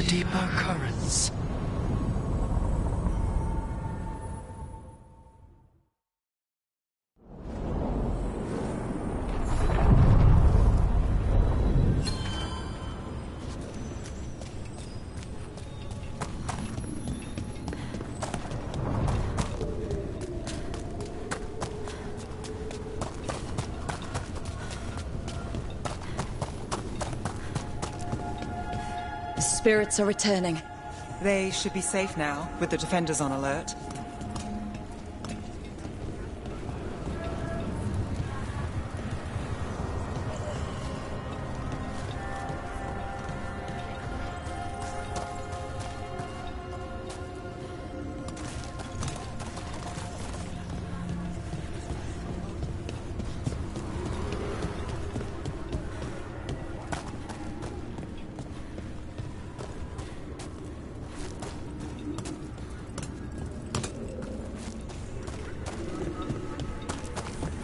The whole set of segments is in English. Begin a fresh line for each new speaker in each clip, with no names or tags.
deeper currents.
Spirits are returning.
They should be safe now, with the defenders on alert.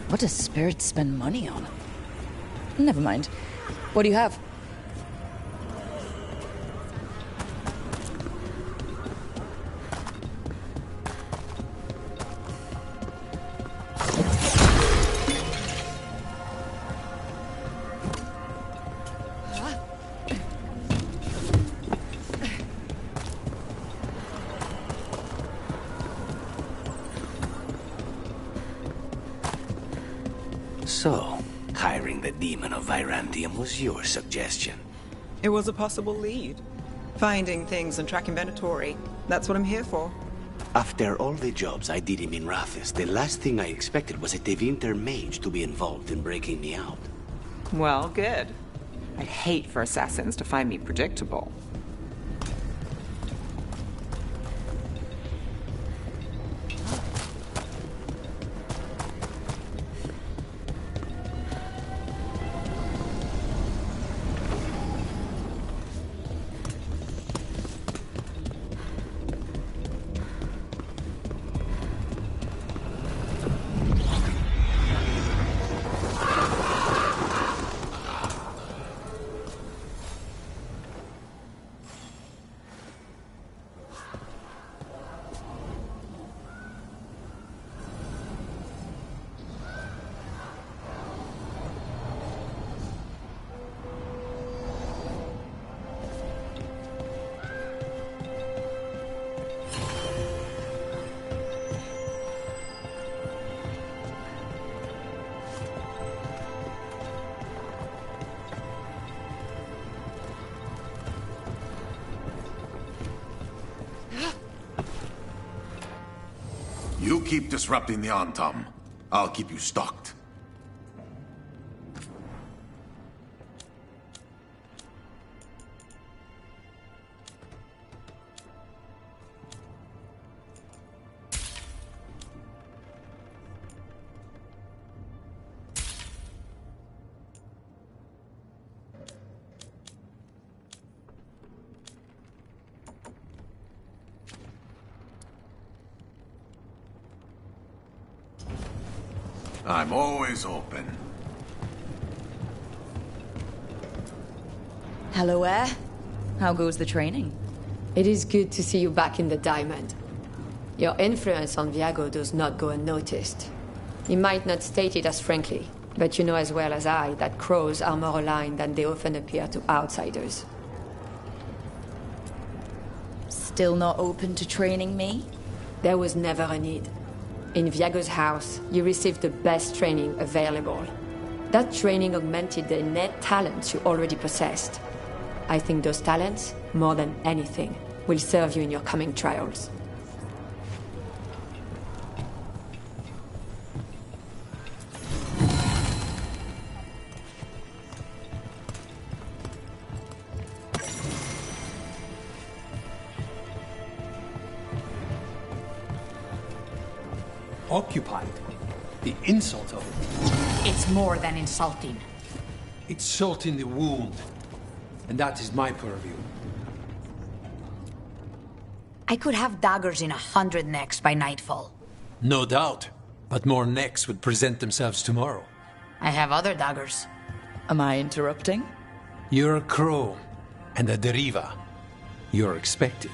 What does spirits spend money on? Never mind. What do you have?
So, hiring the demon of Virandium was your suggestion.
It was a possible lead. Finding things and tracking Venatori. That's what I'm here for.
After all the jobs I did in Minrathis, the last thing I expected was a Tevinter mage to be involved in breaking me out.
Well, good. I'd hate for assassins to find me predictable.
You keep disrupting the Antam. I'll keep you stocked. I'm always open.
Hello, Air. How goes the training?
It is good to see you back in the Diamond. Your influence on Viago does not go unnoticed. You might not state it as frankly, but you know as well as I that crows are more aligned than they often appear to outsiders.
Still not open to training me?
There was never a need. In Viago's house, you received the best training available. That training augmented the innate talents you already possessed. I think those talents, more than anything, will serve you in your coming trials.
Occupied. The insult of it.
It's more than insulting.
It's salt in the wound. And that is my purview.
I could have daggers in 100 necks by nightfall.
No doubt. But more necks would present themselves tomorrow.
I have other daggers.
Am I interrupting?
You're a crow. And a deriva. You're expected.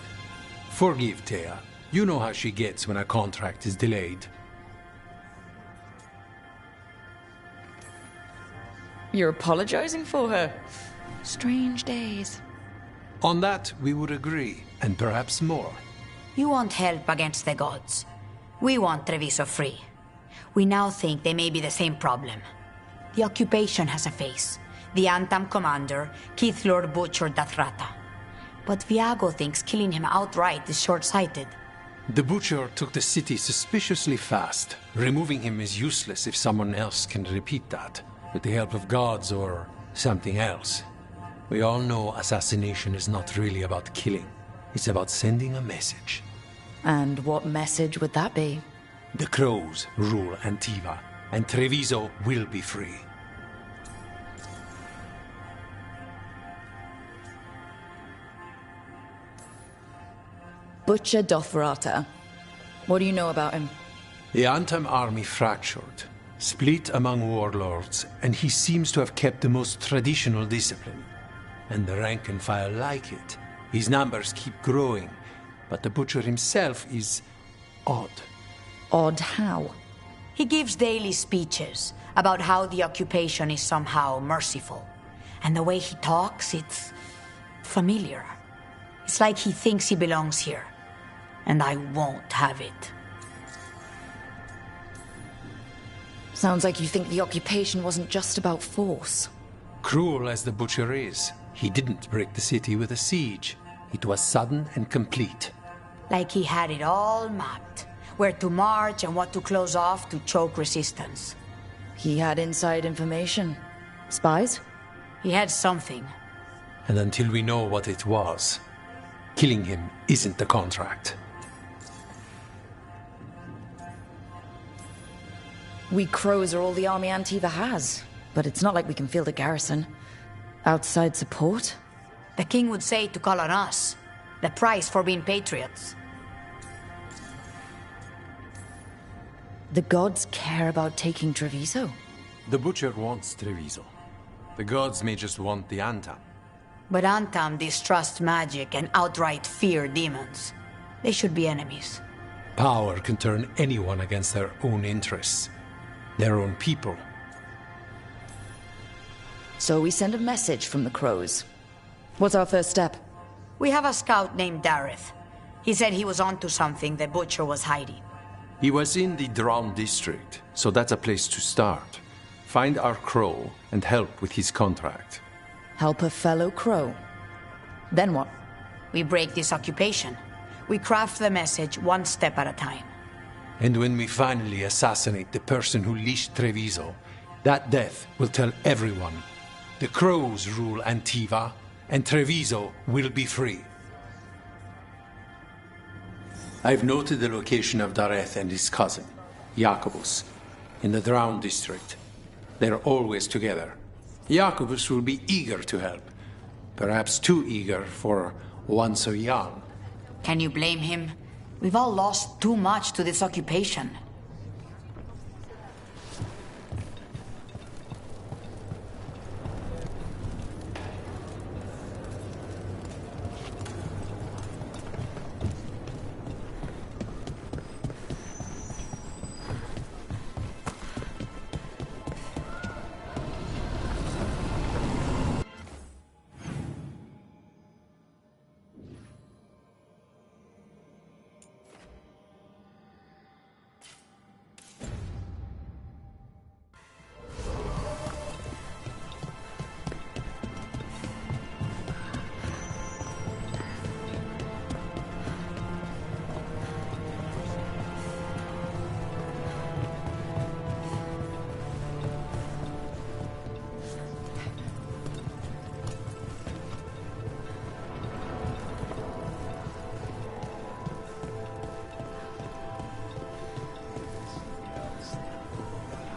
Forgive Thea. You know how she gets when a contract is delayed.
You're apologizing for her? Strange days.
On that, we would agree, and perhaps more.
You want help against the gods. We want Treviso free. We now think they may be the same problem. The occupation has a face. The Antam commander, Keith Lord butchered Dathrata. But Viago thinks killing him outright is short-sighted.
The Butcher took the city suspiciously fast. Removing him is useless if someone else can repeat that, with the help of gods or something else. We all know assassination is not really about killing. It's about sending a message.
And what message would that be?
The Crows rule Antiva, and Treviso will be free.
Butcher Dothrata. What do you know about him?
The Antam army fractured, split among warlords, and he seems to have kept the most traditional discipline. And the rank and file like it. His numbers keep growing, but the Butcher himself is odd.
Odd how?
He gives daily speeches about how the occupation is somehow merciful. And the way he talks, it's familiar. It's like he thinks he belongs here. And I won't have it.
Sounds like you think the occupation wasn't just about force.
Cruel as the Butcher is, he didn't break the city with a siege. It was sudden and complete.
Like he had it all mapped. Where to march and what to close off to choke resistance.
He had inside information. Spies?
He had something.
And until we know what it was, killing him isn't the contract.
We Crows are all the army Antiva has, but it's not like we can field a garrison. Outside support?
The king would say to call on us. The price for being patriots.
The gods care about taking Treviso?
The Butcher wants Treviso. The gods may just want the Antam.
But Antam distrust magic and outright fear demons. They should be enemies.
Power can turn anyone against their own interests. Their own people.
So we send a message from the Crows. What's our first step?
We have a scout named Dareth. He said he was onto something the Butcher was hiding.
He was in the Drown district, so that's a place to start. Find our Crow and help with his contract.
Help a fellow Crow. Then what?
We break this occupation. We craft the message one step at a time.
And when we finally assassinate the person who leashed Treviso, that death will tell everyone. The Crows rule Antiva, and Treviso will be free. I've noted the location of Dareth and his cousin, Jacobus, in the Drown district. They're always together. Jacobus will be eager to help. Perhaps too eager for one so young.
Can you blame him? We've all lost too much to this occupation.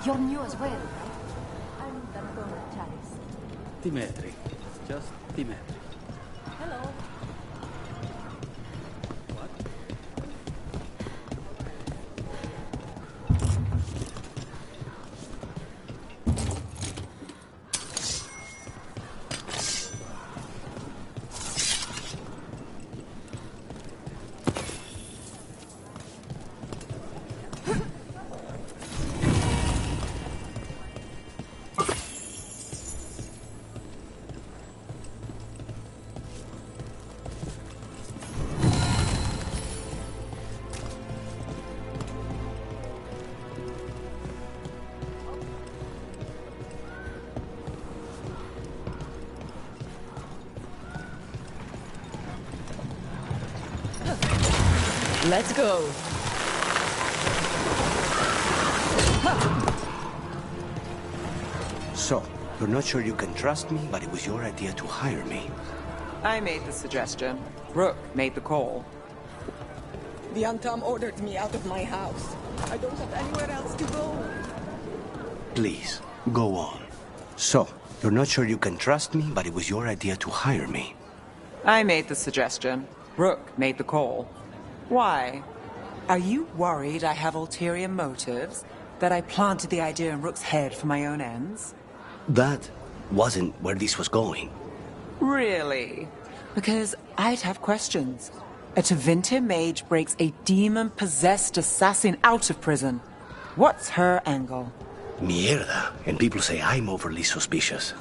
You're new as well, right? I'm Dantona Charis.
Dimitri. Just Dimitri.
Hello.
Let's go.
So, you're not sure you can trust me, but it was your idea to hire me.
I made the suggestion. Rook made the call.
The Antam ordered me out of my house. I don't have anywhere else to go.
Please, go on. So, you're not sure you can trust me, but it was your idea to hire me.
I made the suggestion. Rook made the call. Why? Are you worried I have ulterior motives? That I planted the idea in Rook's head for my own ends?
That wasn't where this was going.
Really? Because I'd have questions. A Tevinter mage breaks a demon-possessed assassin out of prison. What's her angle?
Mierda. And people say I'm overly suspicious.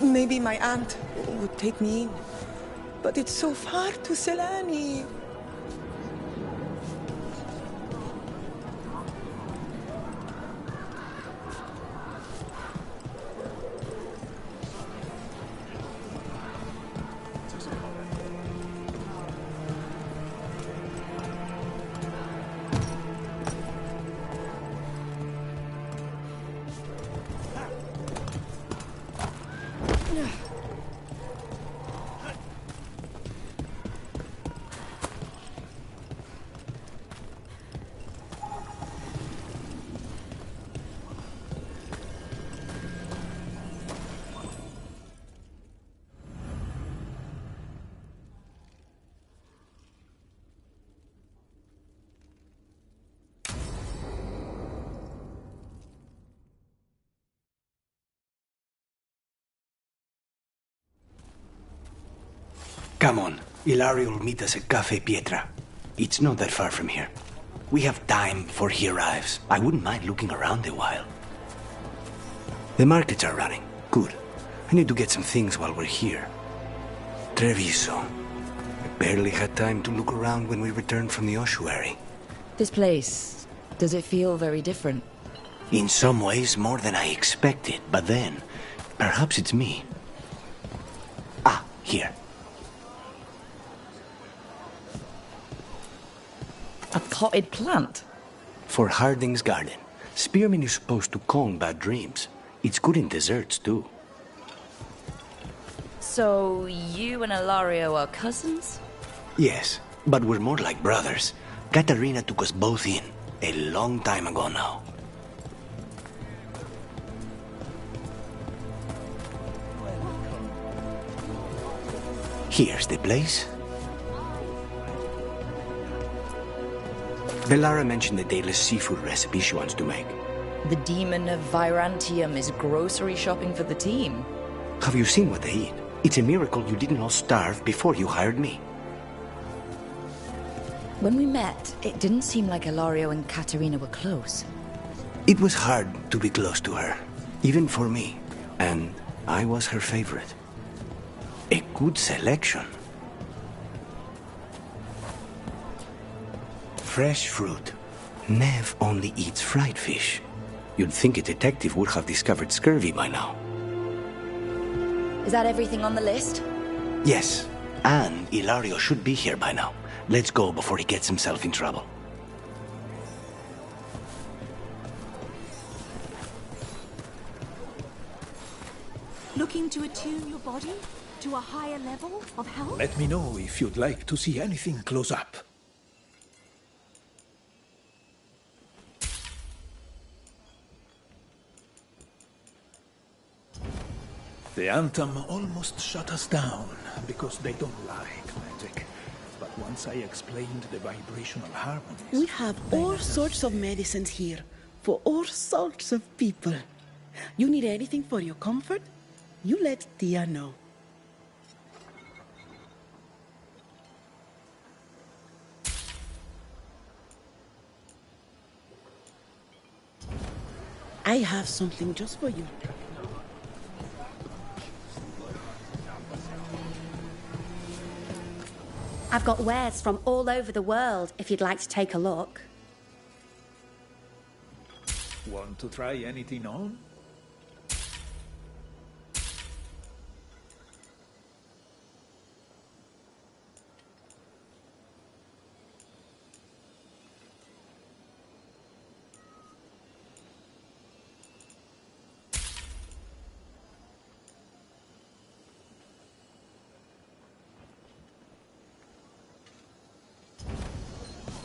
Maybe my aunt would take me in. But it's so far to Selani.
Come on. Ilario will meet us at Cafe Pietra. It's not that far from here. We have time before he arrives. I wouldn't mind looking around a while. The markets are running. Good. I need to get some things while we're here. Treviso. I barely had time to look around when we returned from the ossuary.
This place, does it feel very different?
In some ways, more than I expected. But then, perhaps it's me. Ah, here.
A potted plant?
For Harding's garden. Spearmint is supposed to calm bad dreams. It's good in desserts, too.
So, you and Ilario are cousins?
Yes, but we're more like brothers. Katarina took us both in, a long time ago now. Here's the place. Velara mentioned the dayless seafood recipe she wants to make.
The demon of Virantium is grocery shopping for the team.
Have you seen what they eat? It's a miracle you didn't all starve before you hired me.
When we met, it didn't seem like Ilario and Katerina were close.
It was hard to be close to her, even for me. And I was her favorite. A good selection. Fresh fruit. Nev only eats fried fish. You'd think a detective would have discovered scurvy by now.
Is that everything on the list?
Yes, and Ilario should be here by now. Let's go before he gets himself in trouble.
Looking to attune your body to a higher level of health?
Let me know if you'd like to see anything close up. The Anthem almost shut us down because they don't like magic. But once I explained the vibrational harmonies...
We have all sorts of medicines here for all sorts of people. You need anything for your comfort? You let Tia know. I have something just for you.
I've got wares from all over the world if you'd like to take a look.
Want to try anything on?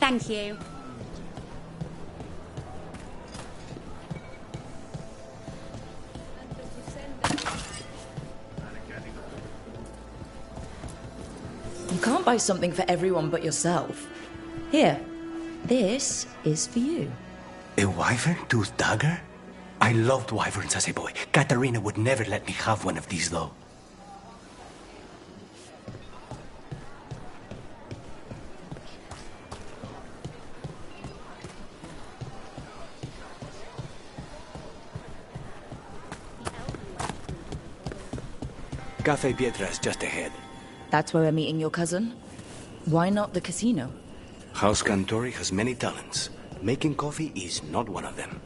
Thank you.
You can't buy something for everyone but yourself. Here, this is for you.
A wyvern tooth dagger? I loved wyverns as a boy. Katarina would never let me have one of these, though. Cafe Pietra is just ahead.
That's where we're meeting your cousin? Why not the casino?
House Cantori has many talents. Making coffee is not one of them.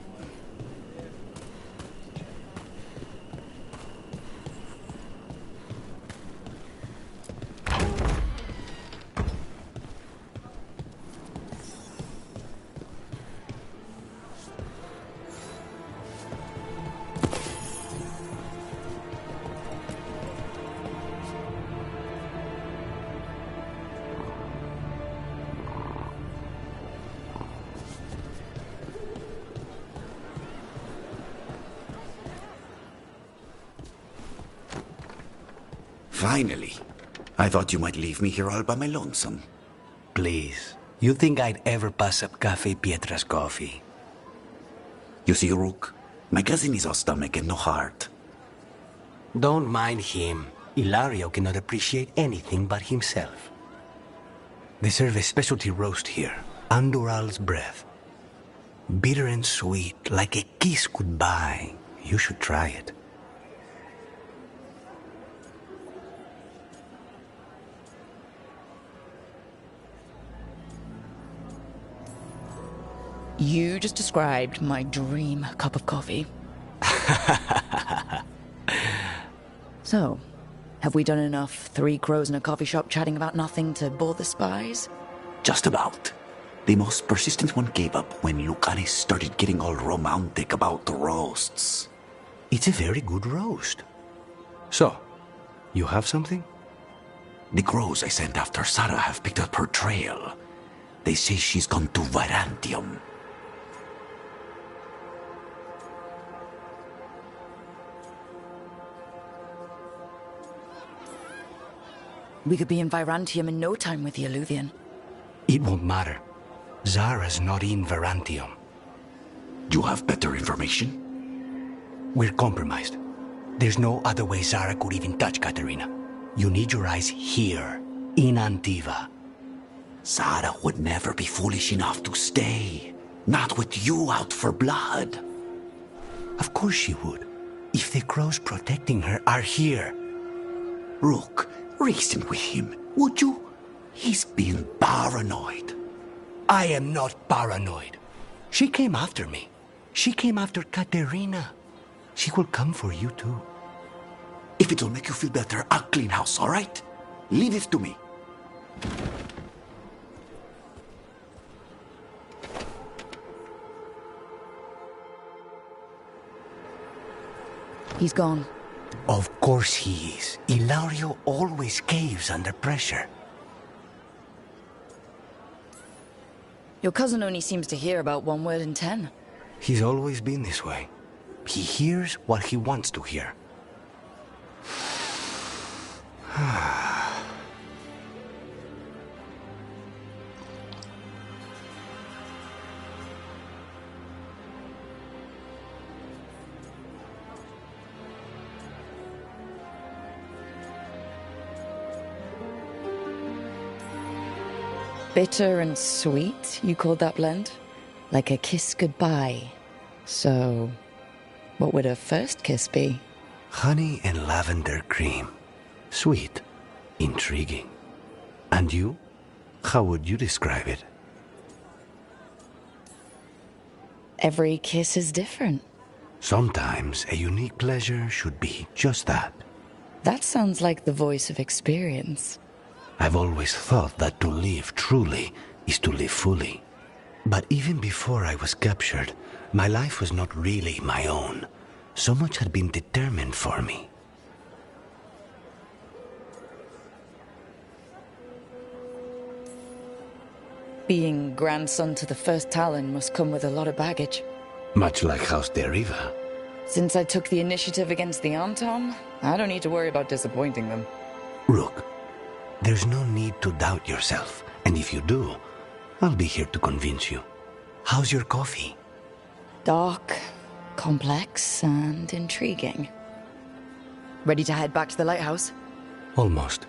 Finally. I thought you might leave me here all by my lonesome.
Please. You think I'd ever pass up Cafe Pietra's coffee?
You see, Rook, my cousin is all stomach and no heart.
Don't mind him. Ilario cannot appreciate anything but himself. They serve a specialty roast here, Andoral's breath. Bitter and sweet, like a kiss goodbye. You should try it.
You just described my dream cup of coffee. So, have we done enough three crows in a coffee shop chatting about nothing to bore the spies?
Just about. The most persistent one gave up when Lucanis started getting all romantic about the roasts.
It's a very good roast. So, you have something?
The crows I sent after Sarah have picked up her trail. They say she's gone to Virantium.
We could be in Virantium in no time with the Eluvian.
It won't matter. Zara's not in Virantium.
You have better information?
We're compromised. There's no other way Zara could even touch Katerina. You need your eyes here, in Antiva.
Zara would never be foolish enough to stay. Not with you out for blood.
Of course she would. If the crows protecting her are here.
Rook, reason with him, would you? He's being paranoid.
I am not paranoid. She came after me. She came after Katerina. She will come for you too.
If it'll make you feel better, I'll clean house, all right? Leave it to me.
He's gone.
Of course he is. Ilario always caves under pressure.
Your cousin only seems to hear about one word in 10.
He's always been this way. He hears what he wants to hear.
Bitter and sweet, you called that blend? Like a kiss goodbye. So, what would a first kiss be?
Honey and lavender cream. Sweet. Intriguing. And you? How would you describe it?
Every kiss is different.
Sometimes a unique pleasure should be just that.
That sounds like the voice of experience.
I've always thought that to live truly is to live fully. But even before I was captured, my life was not really my own. So much had been determined for me.
Being grandson to the first Talon must come with a lot of baggage.
Much like House Deriva.
Since I took the initiative against the Antom, I don't need to worry about disappointing them.
Rook, there's no need to doubt yourself. And if you do, I'll be here to convince you. How's your coffee?
Dark, complex, and intriguing. Ready to head back to the lighthouse?
Almost.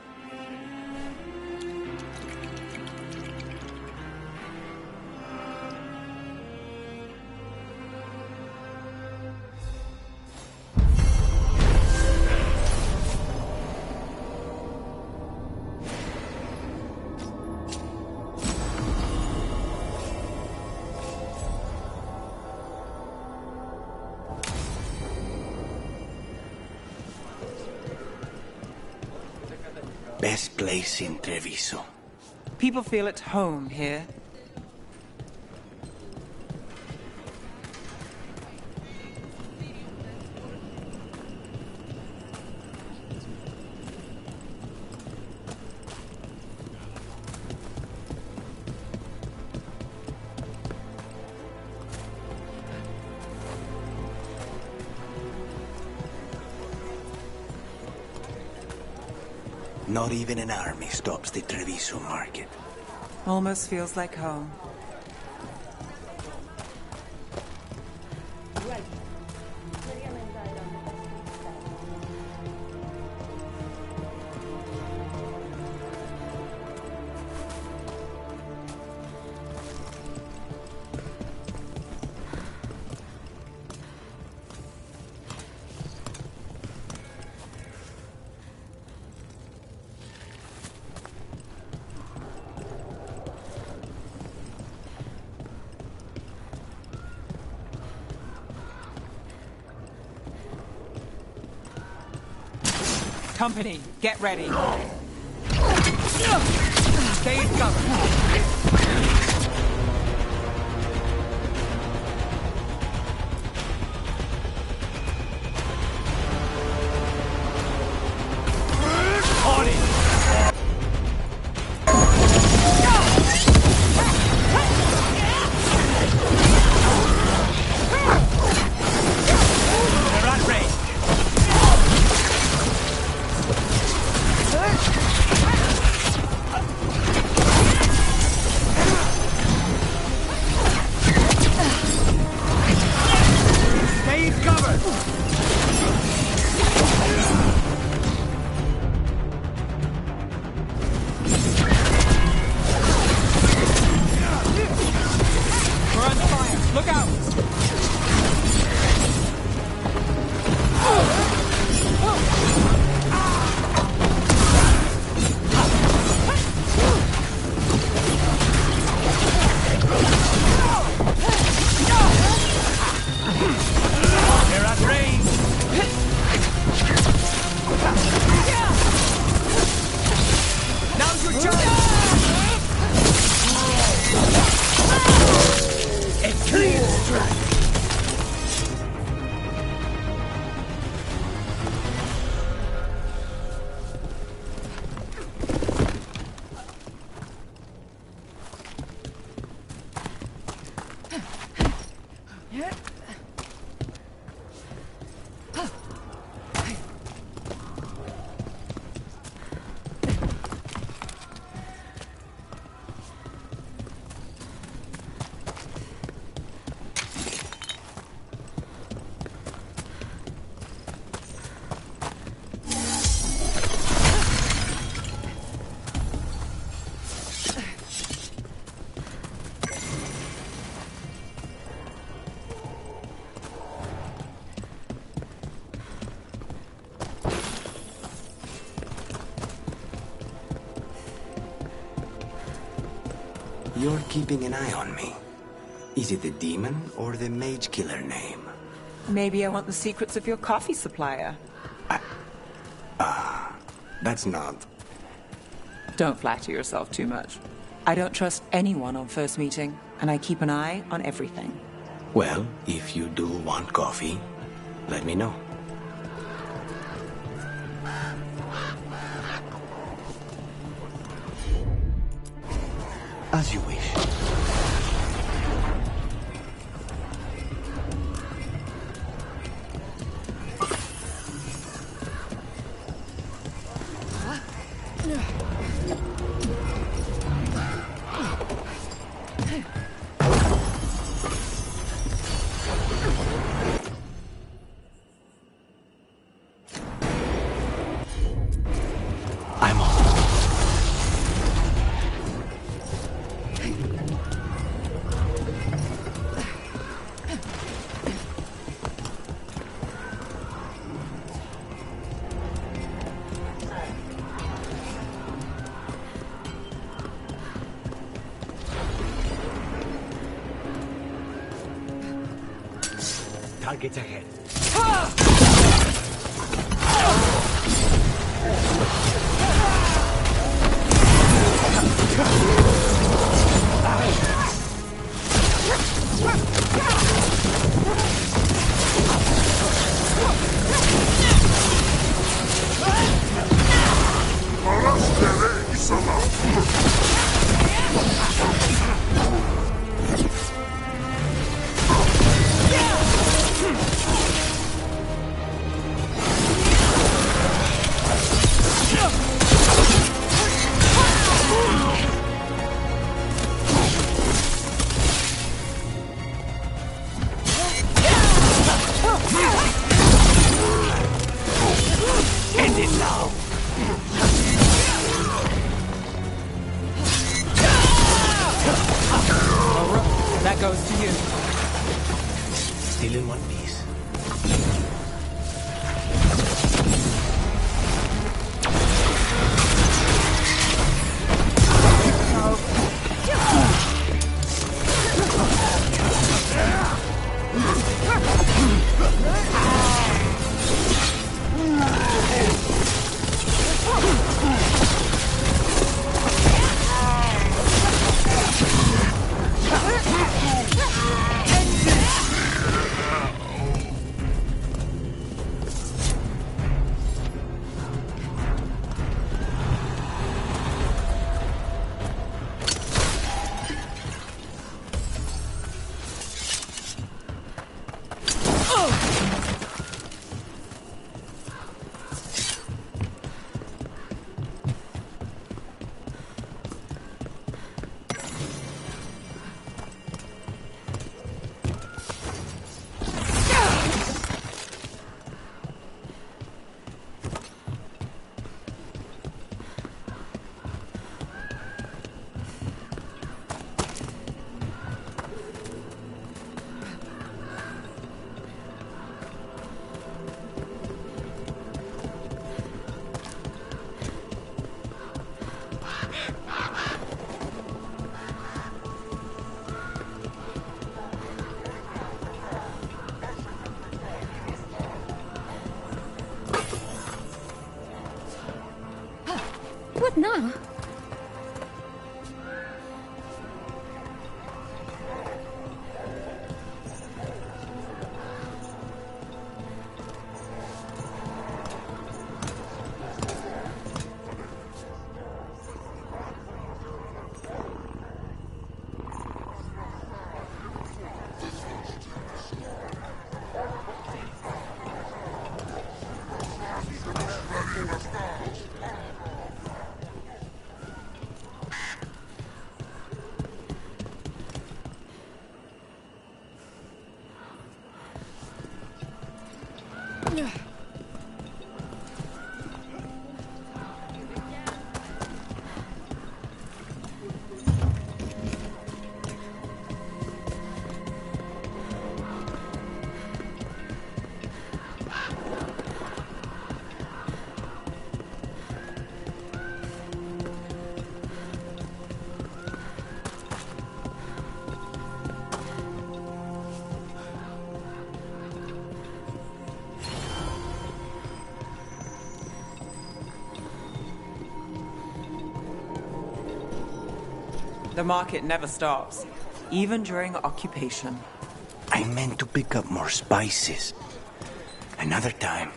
Best place in Treviso.
People feel at home here.
Not even an army stops the Treviso market.
Almost feels like home. Company, get ready. Stay in cover.
You're keeping an eye on me. Is it the demon or the mage killer name?
Maybe I want the secrets of your coffee supplier.
That's not...
Don't flatter yourself too much. I don't trust anyone on first meeting, and I keep an eye on everything.
Well, if you do want coffee, let me know. As you wish. I'm on. Targets ahead. End it now!
That goes to you.
Still in one piece.
What now?
The market never stops, even during occupation.
I meant to pick up more spices. Another time.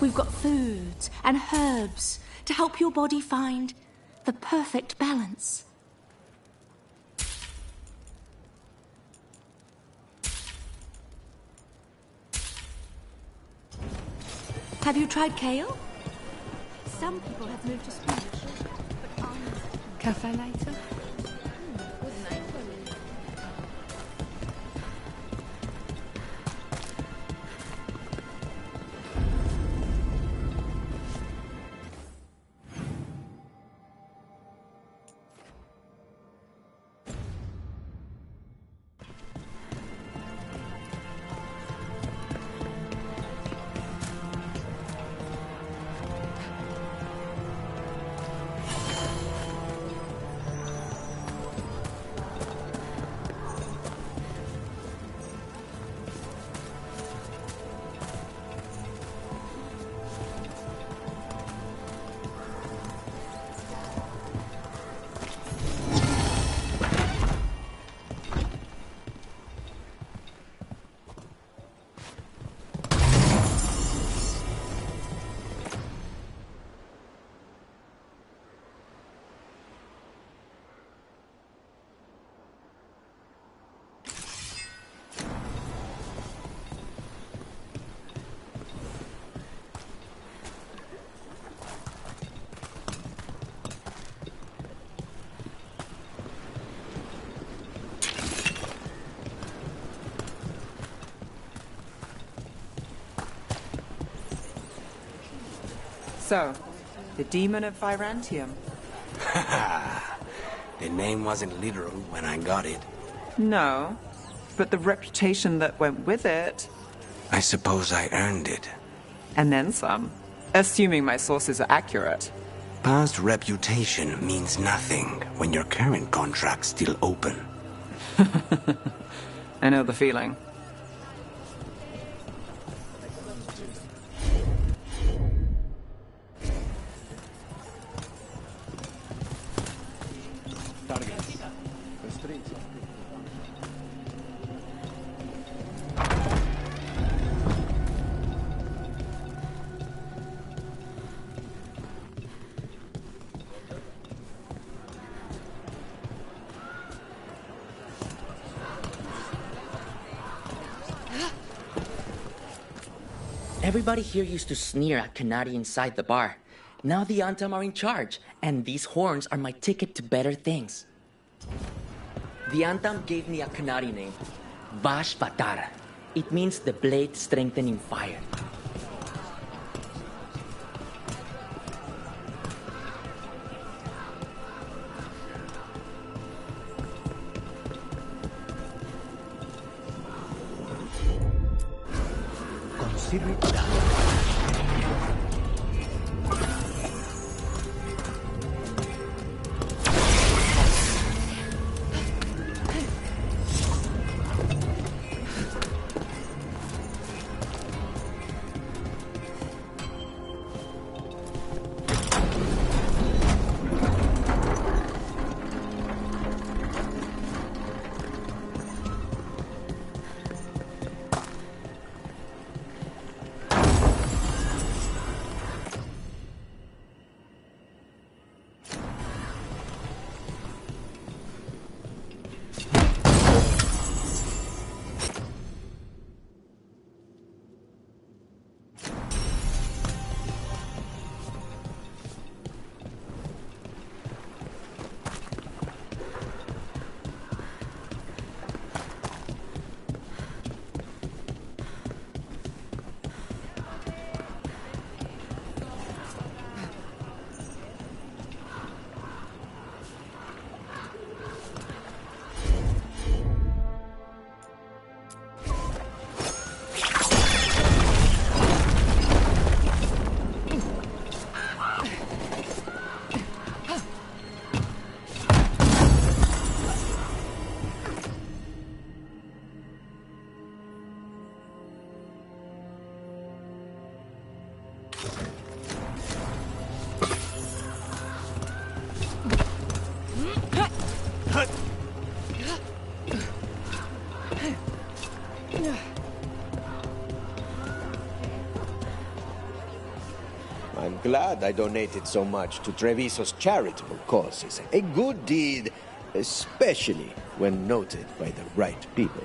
We've got foods and herbs to help your body find the perfect balance. Have you tried kale? Some people have moved to spinach, but
Cafe later?
So, the Demon of Virantium.
The name wasn't literal when I got it.
No, but the reputation that went with it.
I suppose I earned it.
And then some, assuming my sources are accurate.
Past reputation means nothing when your current contract's still open.
I know the feeling.
Everybody here used to sneer at Canary inside the bar. Now the Antam are in charge, and these horns are my ticket to better things. The Antam gave me a Canary name, Vash Vatar. It means the blade strengthening fire.
Consider it done.
I'm glad I donated so much to Treviso's charitable causes. A good deed, especially when noted by the right people.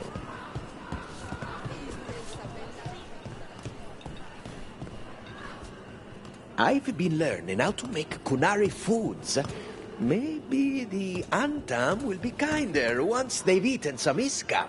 I've been learning how to make Kunari foods. Maybe the Antam will be kinder once they've eaten some Iska.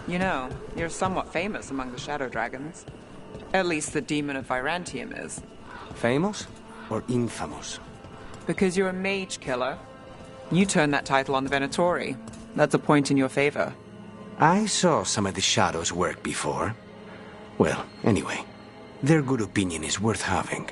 You know, you're somewhat famous among the Shadow Dragons. At least the Demon of Virantium is.
Famous or infamous?
Because you're a mage killer. You turned that title on the Venatori. That's a point in your favor.
I saw some of the Shadows' work before. Well, anyway, their good opinion is worth having.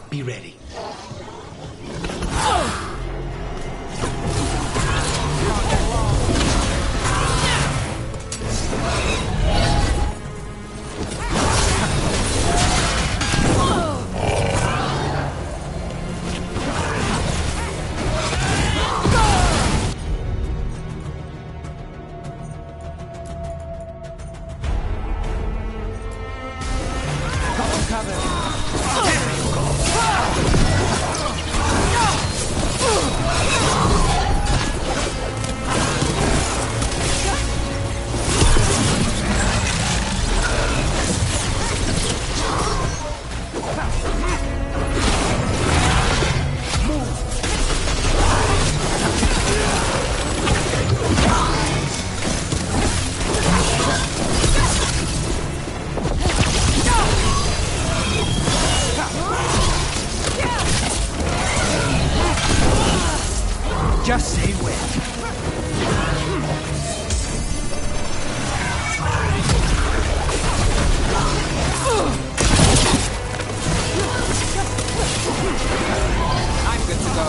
Be ready. Just say when.
I'm good to go.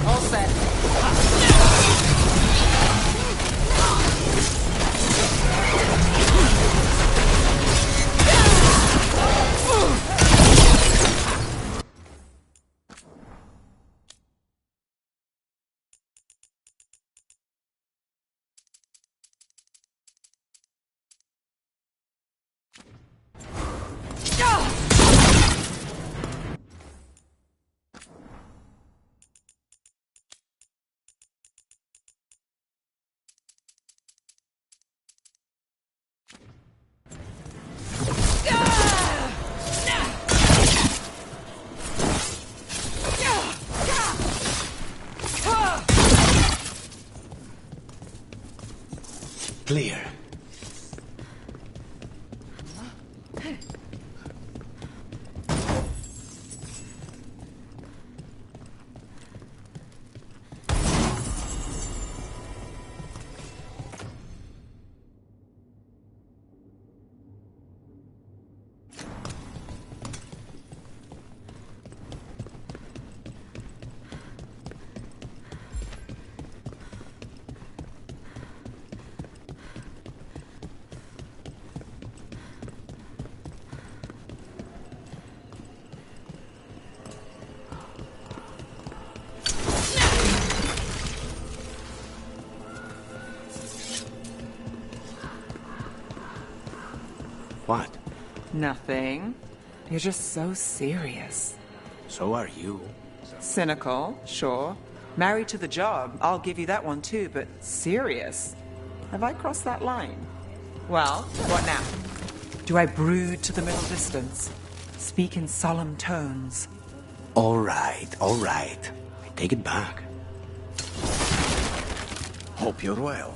All set.
Clear. What?
Nothing. You're just so serious.
So are you.
Cynical, sure. Married to the job, I'll give you that one too, but serious? Have I crossed that line? Well, what now? Do I brood to the middle distance? Speak in solemn tones?
All right, all right. I take it back.
Hope you're well.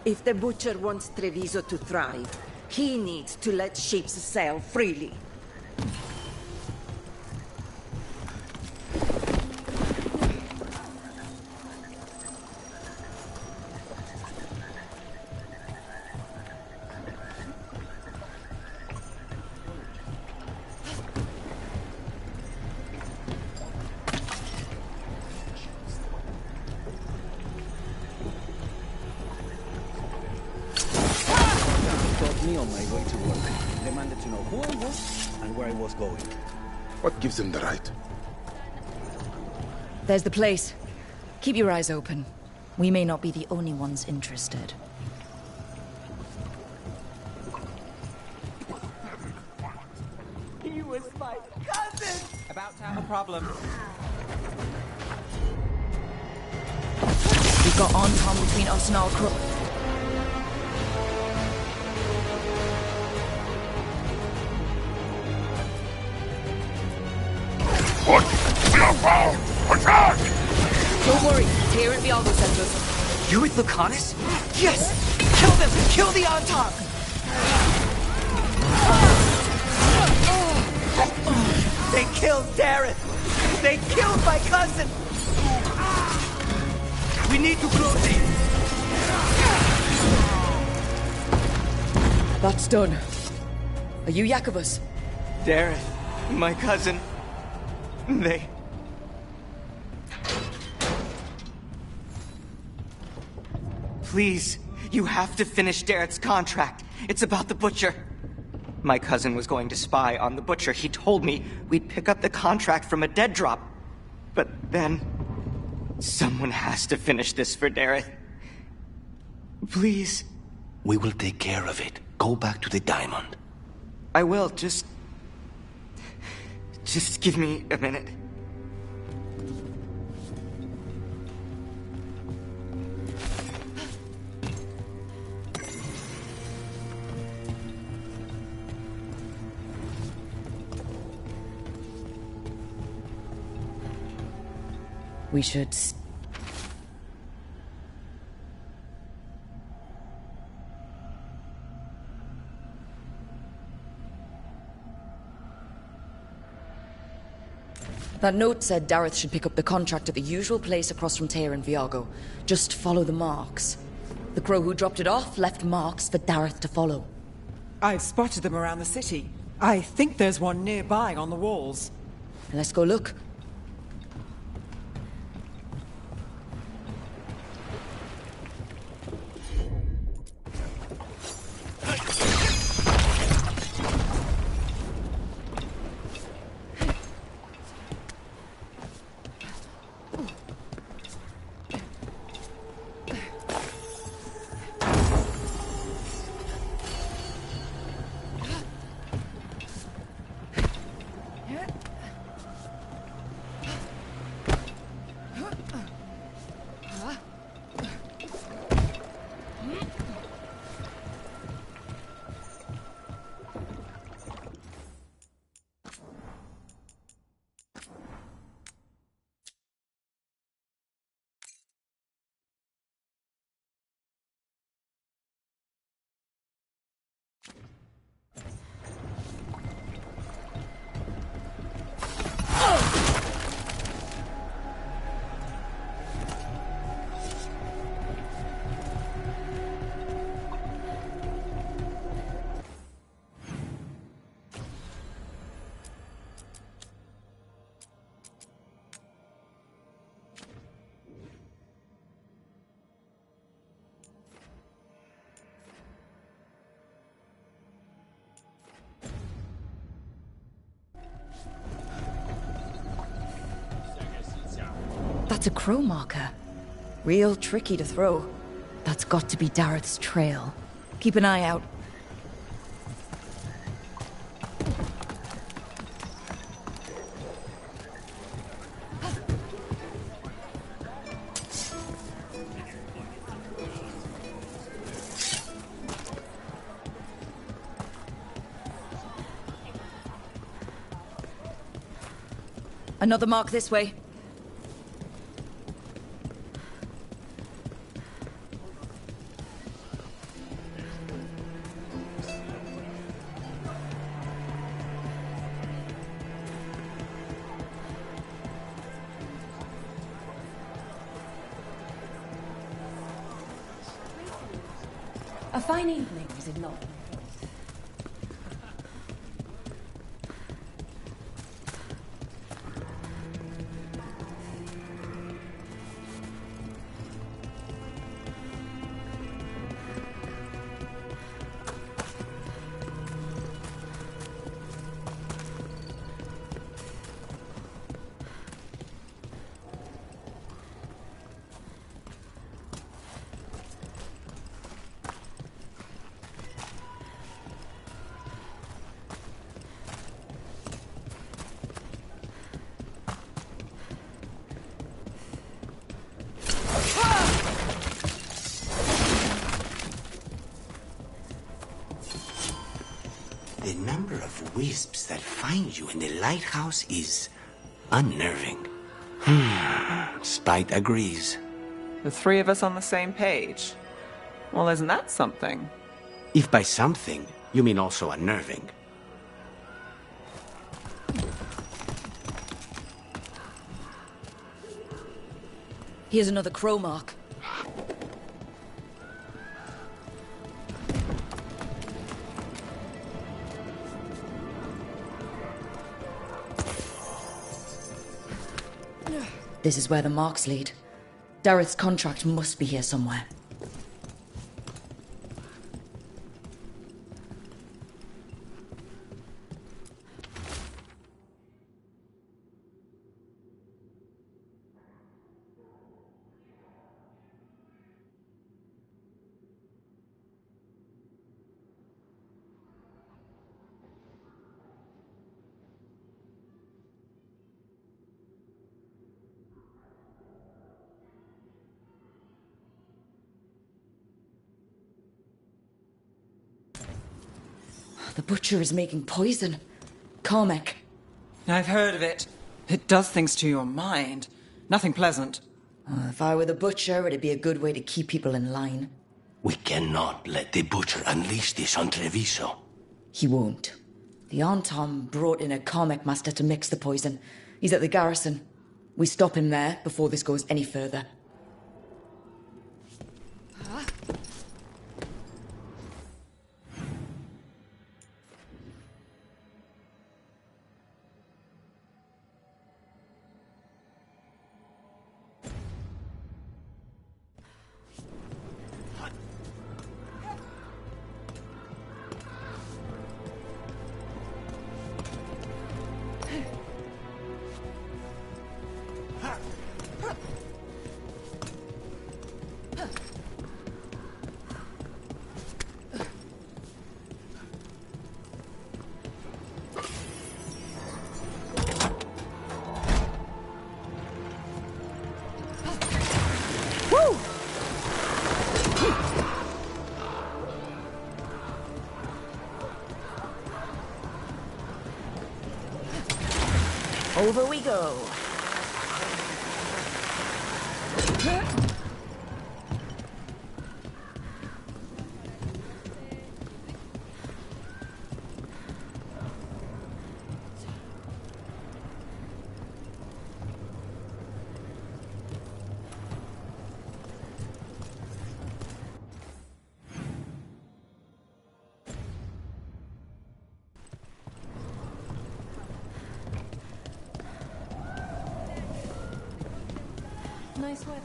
If the Butcher wants Treviso to thrive, he needs to let ships sail freely.
Me on my way to work. Demanded to know who I was and where I was going.
What gives him the right?
There's the place. Keep your eyes open. We may not be the only ones interested.
He was my cousin! About to have a problem.
We've got Anton between us and our crew.
We are found! Attack!
Don't worry, Tyr and Viago sent us.
You with Lucanus? Yes! Kill them! Kill the Anton! They killed Dareth! They killed my cousin! We need to close it!
That's done. Are you Jacobus?
Dareth, my cousin. They... Please, you have to finish Dareth's contract. It's about the Butcher. My cousin was going to spy on the Butcher. He told me we'd pick up the contract from a dead drop. But then... someone has to finish this for Dareth. Please.
We will take care of it. Go back to the diamond.
I will, just give me a minute.
We should That note said Dareth should pick up the contract at the usual place across from Teir and Viago. Just follow the marks. The crow who dropped it off left marks for Dareth to follow.
I've spotted them around the city. I think there's one nearby on the walls.
Let's go look. That's a crow marker. Real tricky to throw. That's got to be Dareth's trail. Keep an eye out. Another mark this way.
A fine evening, is it not?
The number of wisps that find you in the lighthouse is unnerving. Spite agrees.
The three of us on the same page. Well, isn't that something?
If by something, you mean also unnerving.
Here's another crow mark. This is where the marks lead. Dareth's contract must be here somewhere. The butcher is making poison. Cormac.
I've heard of it. It does things to your mind. Nothing pleasant.
If I were the butcher, it'd be a good way to keep people in line.
We cannot let the butcher unleash this on Treviso.
He won't. The Antom brought in a Cormac master to mix the poison. He's at the garrison. We stop him there before this goes any further.
Over we go.
Nice weather.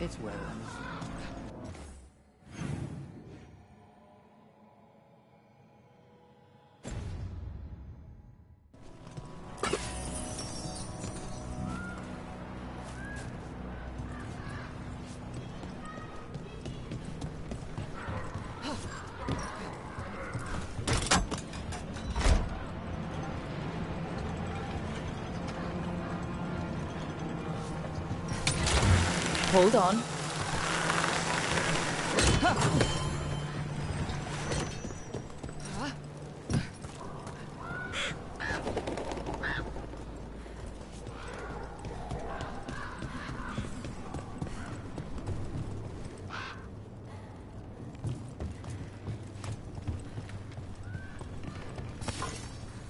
It's weather.
Hold on.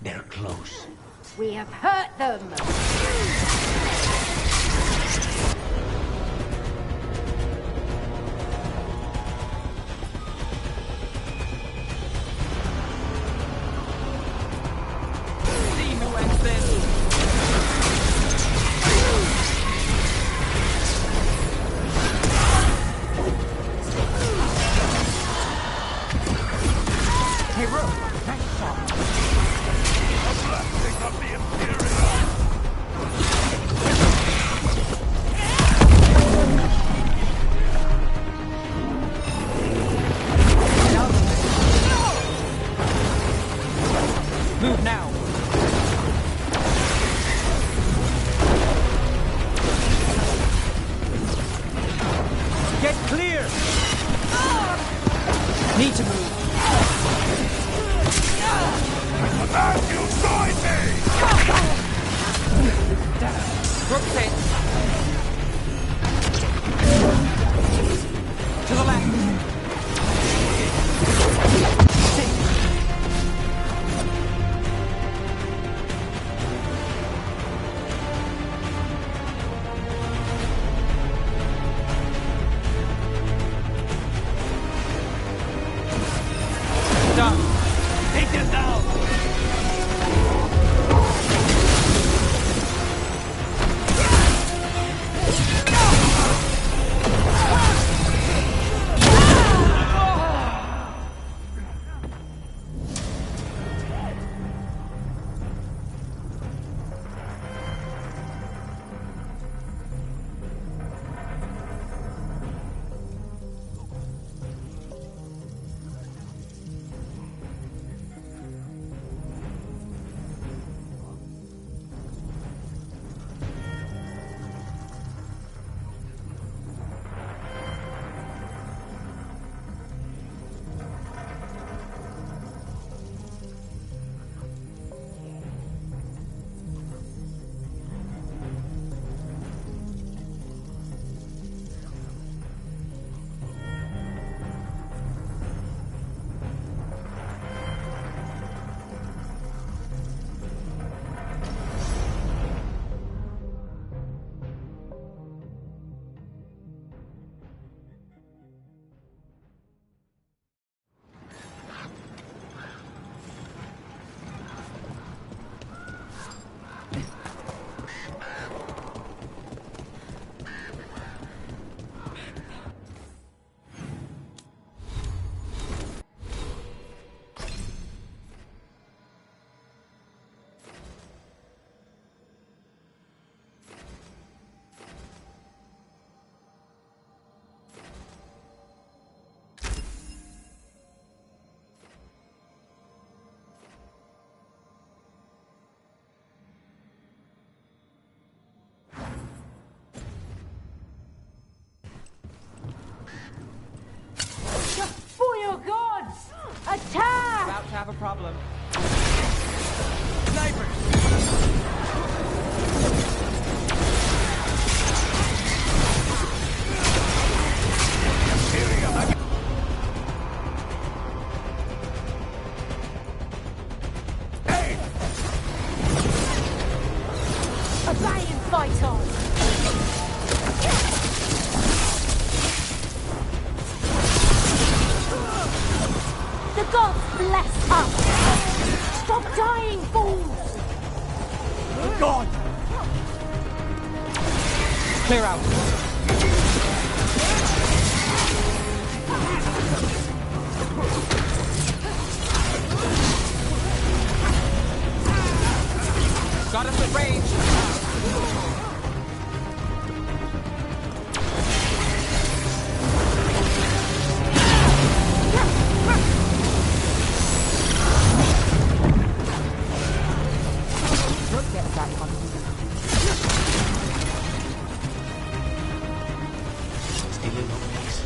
They're close.
We have hurt them.
Hey, Rook, nice shot.
A blessing of the Imperial!
Move now. Get clear. Need to move.
Command you join me!
Rotate. To the left. Done.
Take it down!
Attack!
About to have a problem.
A valiant fight on! The gods bless us! Stop dying, fools!
God! Clear out. Got us at range.
Still in no place.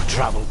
Trouble.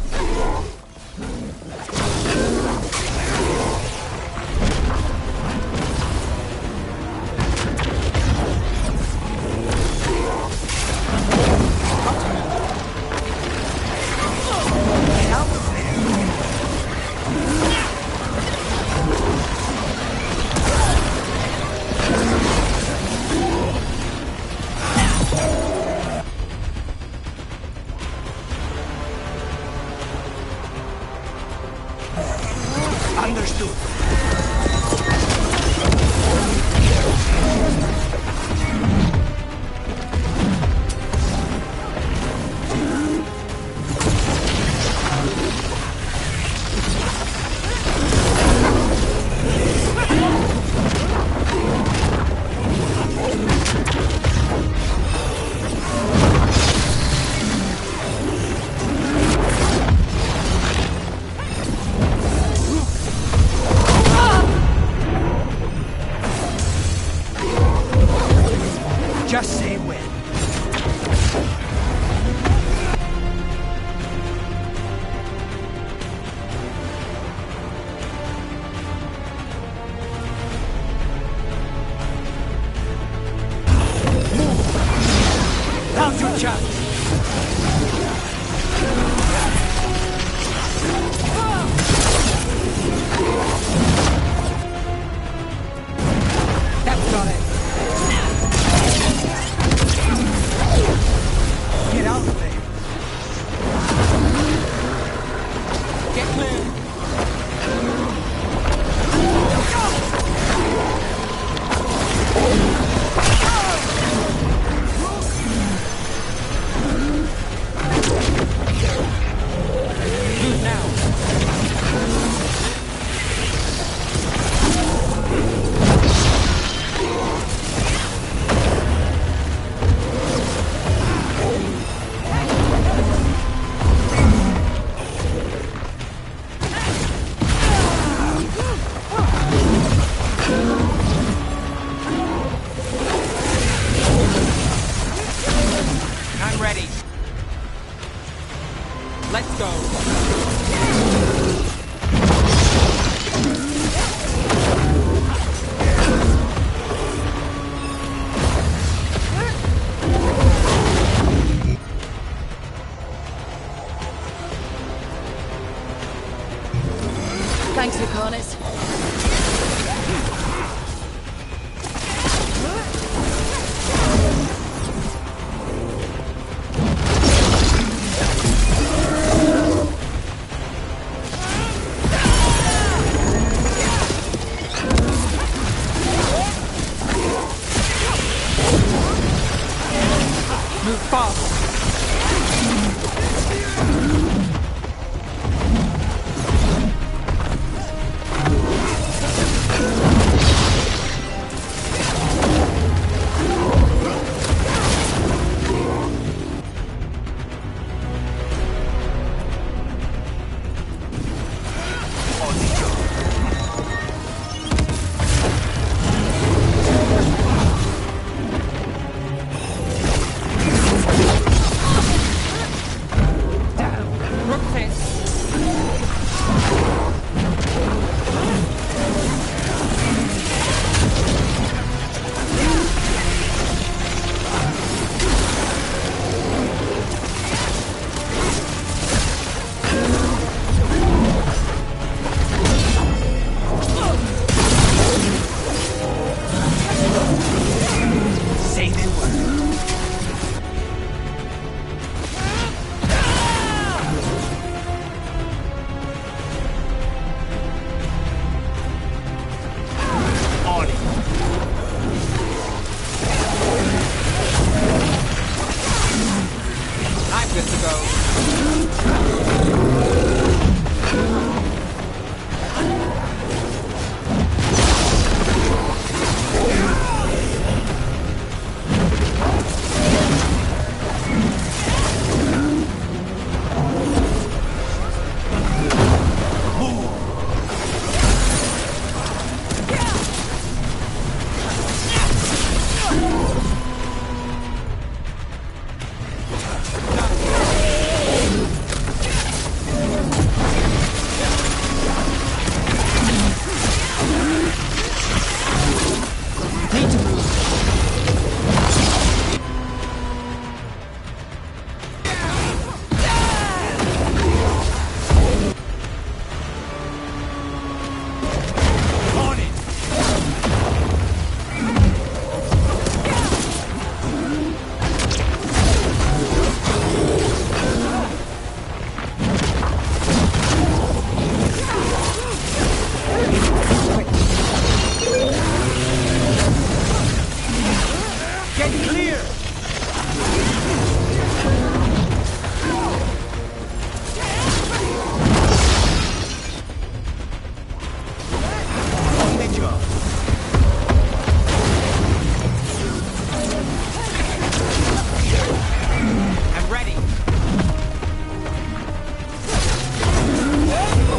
Understood. Just say when. Move! Now's your chance! That's got it! Get out of there! Get clear! Move now! I'm ready. Let's go.
Thanks, Lucanus.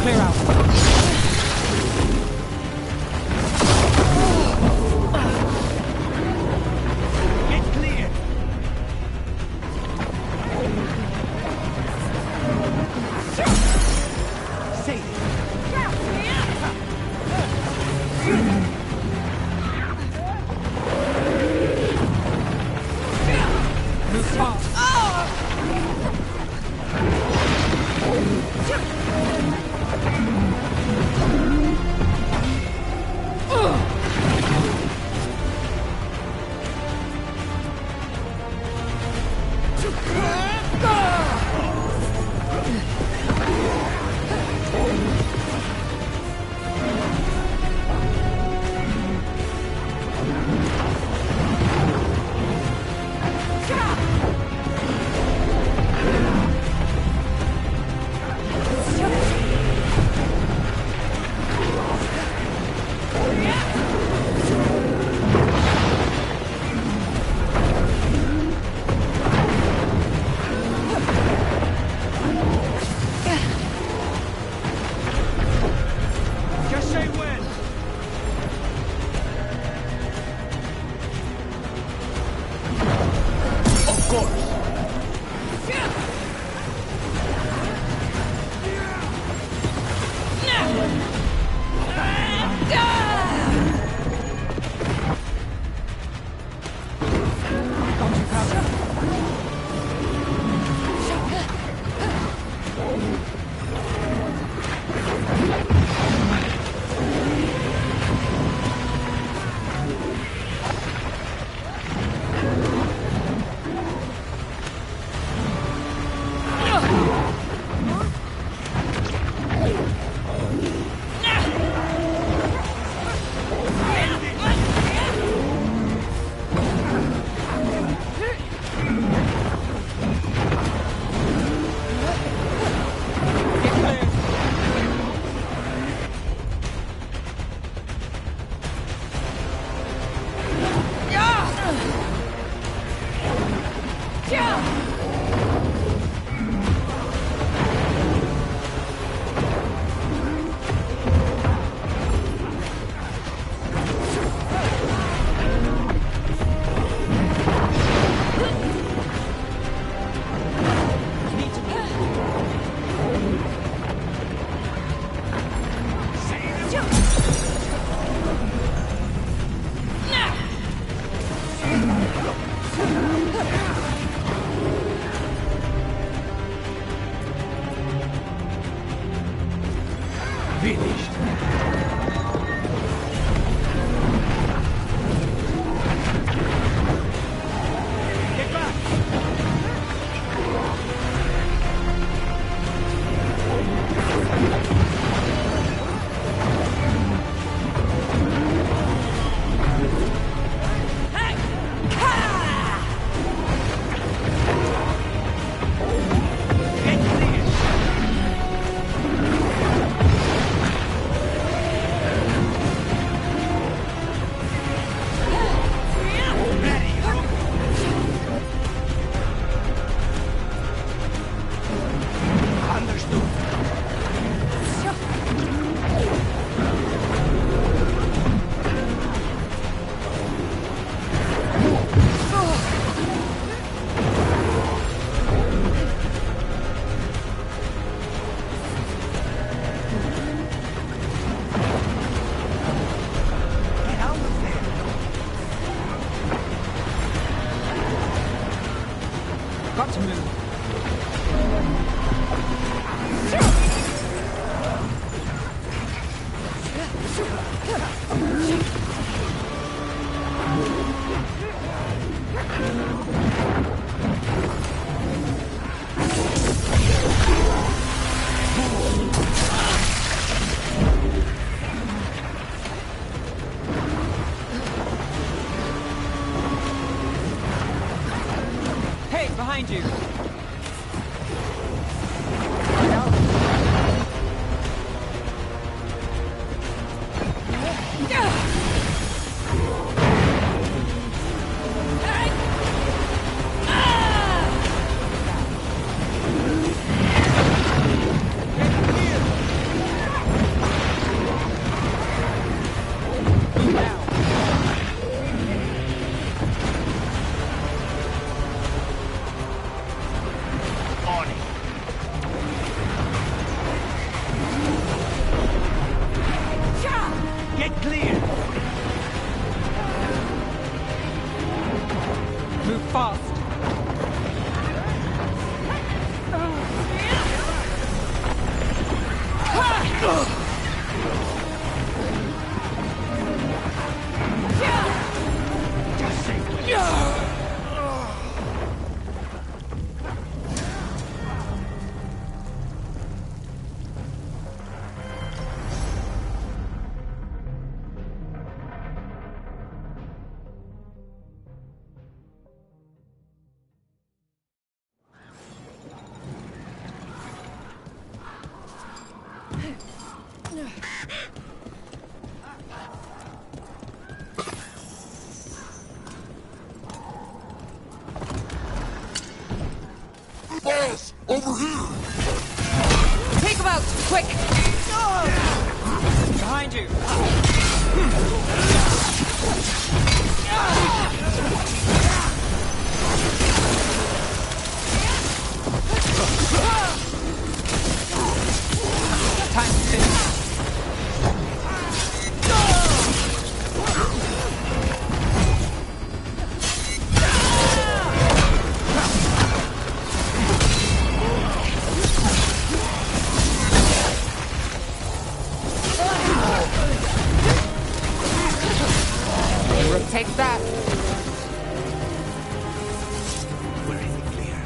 Clear out.
Get clear! Save it! Just say when! Of course! Finished. Get back! Got to move. Hey, behind you!
Boss! Over here!
Take him out! Quick!
Behind you! Time to finish.
Take that!
We're in the clear.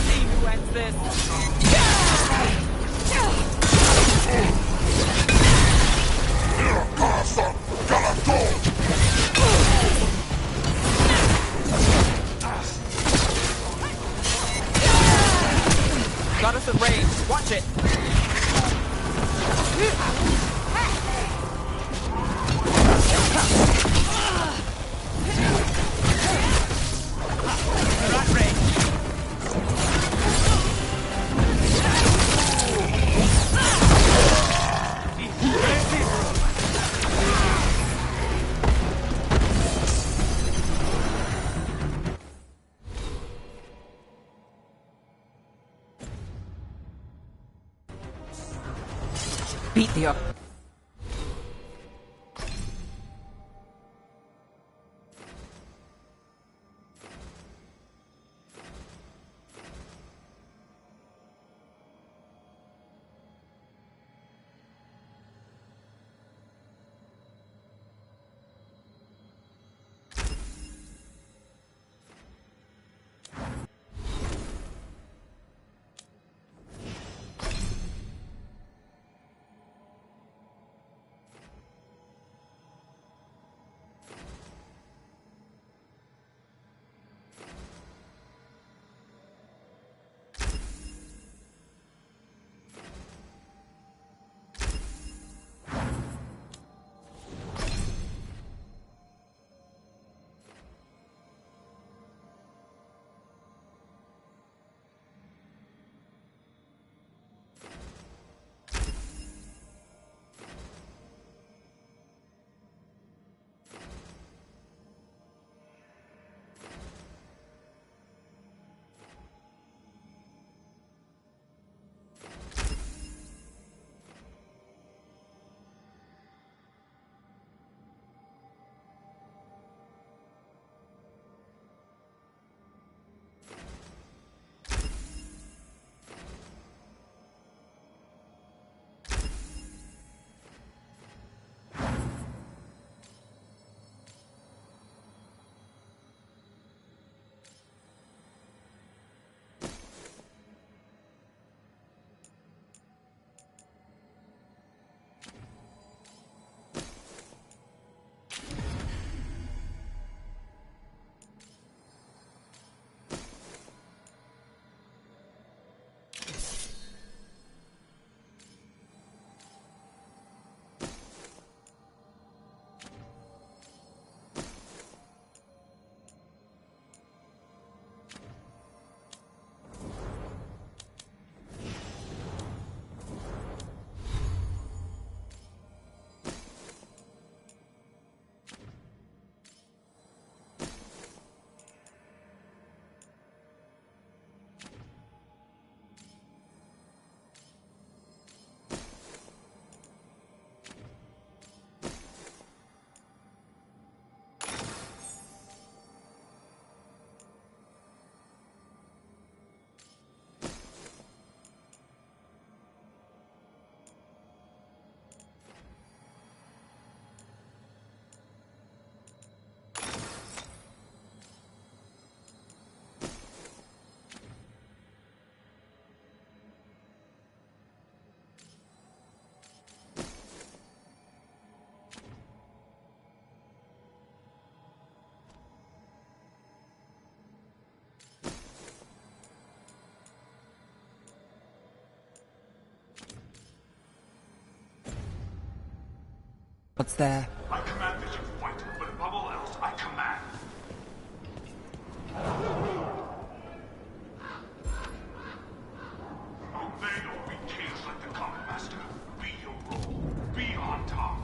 See who ends this. Got us at range. Watch it. You're at range. Beat the up.
What's there?
I command that you fight, but above all else, I command. Obey or be caged like the common master. Be your role. Be on top.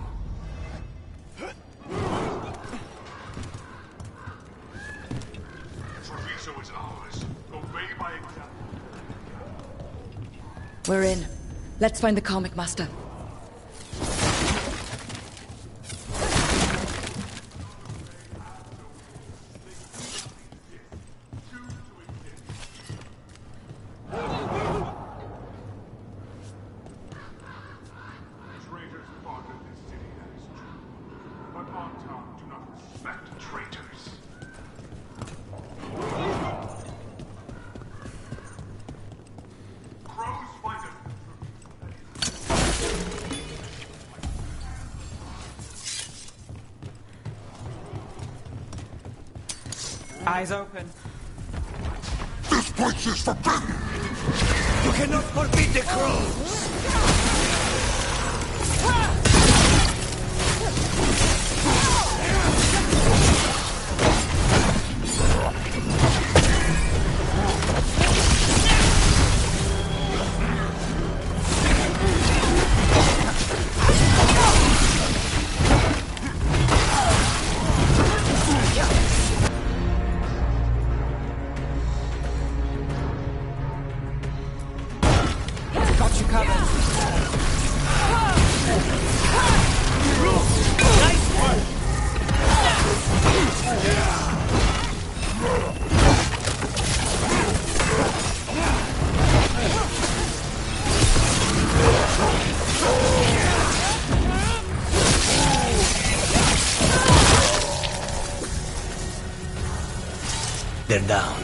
Treviso is ours. Obey by example.
We're in. Let's find the comic master.
Traitors plundered this city, that is true. But on top do not respect traitors. Crows fight us.
Eyes open.
This place is forbidden!
You cannot forbid the crows!
Got you covered.
Nice work! They're down.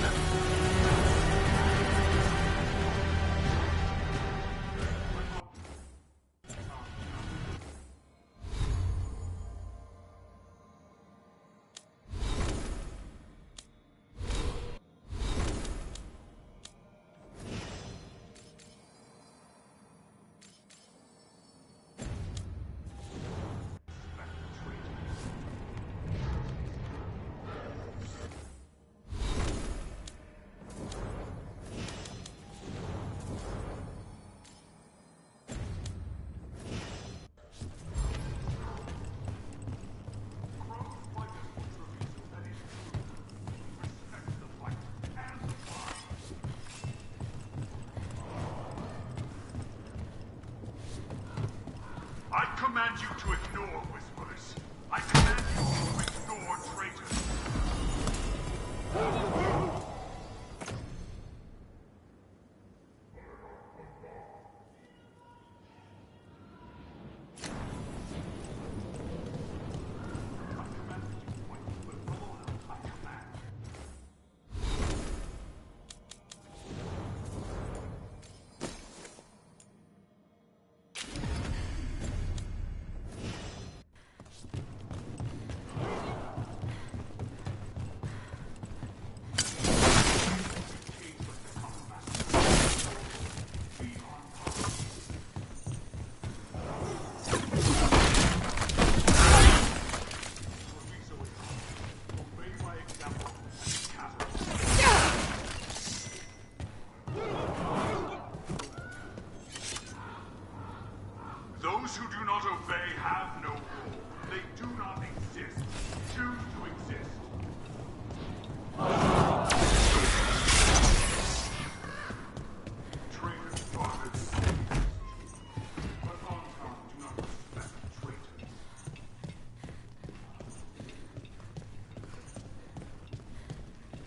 I command you to ignore whisperers. I command you to ignore traitors. Those who do not obey have no role. They do not exist. Choose to exist. Traitors plundered the city. But on top do not respect traitors.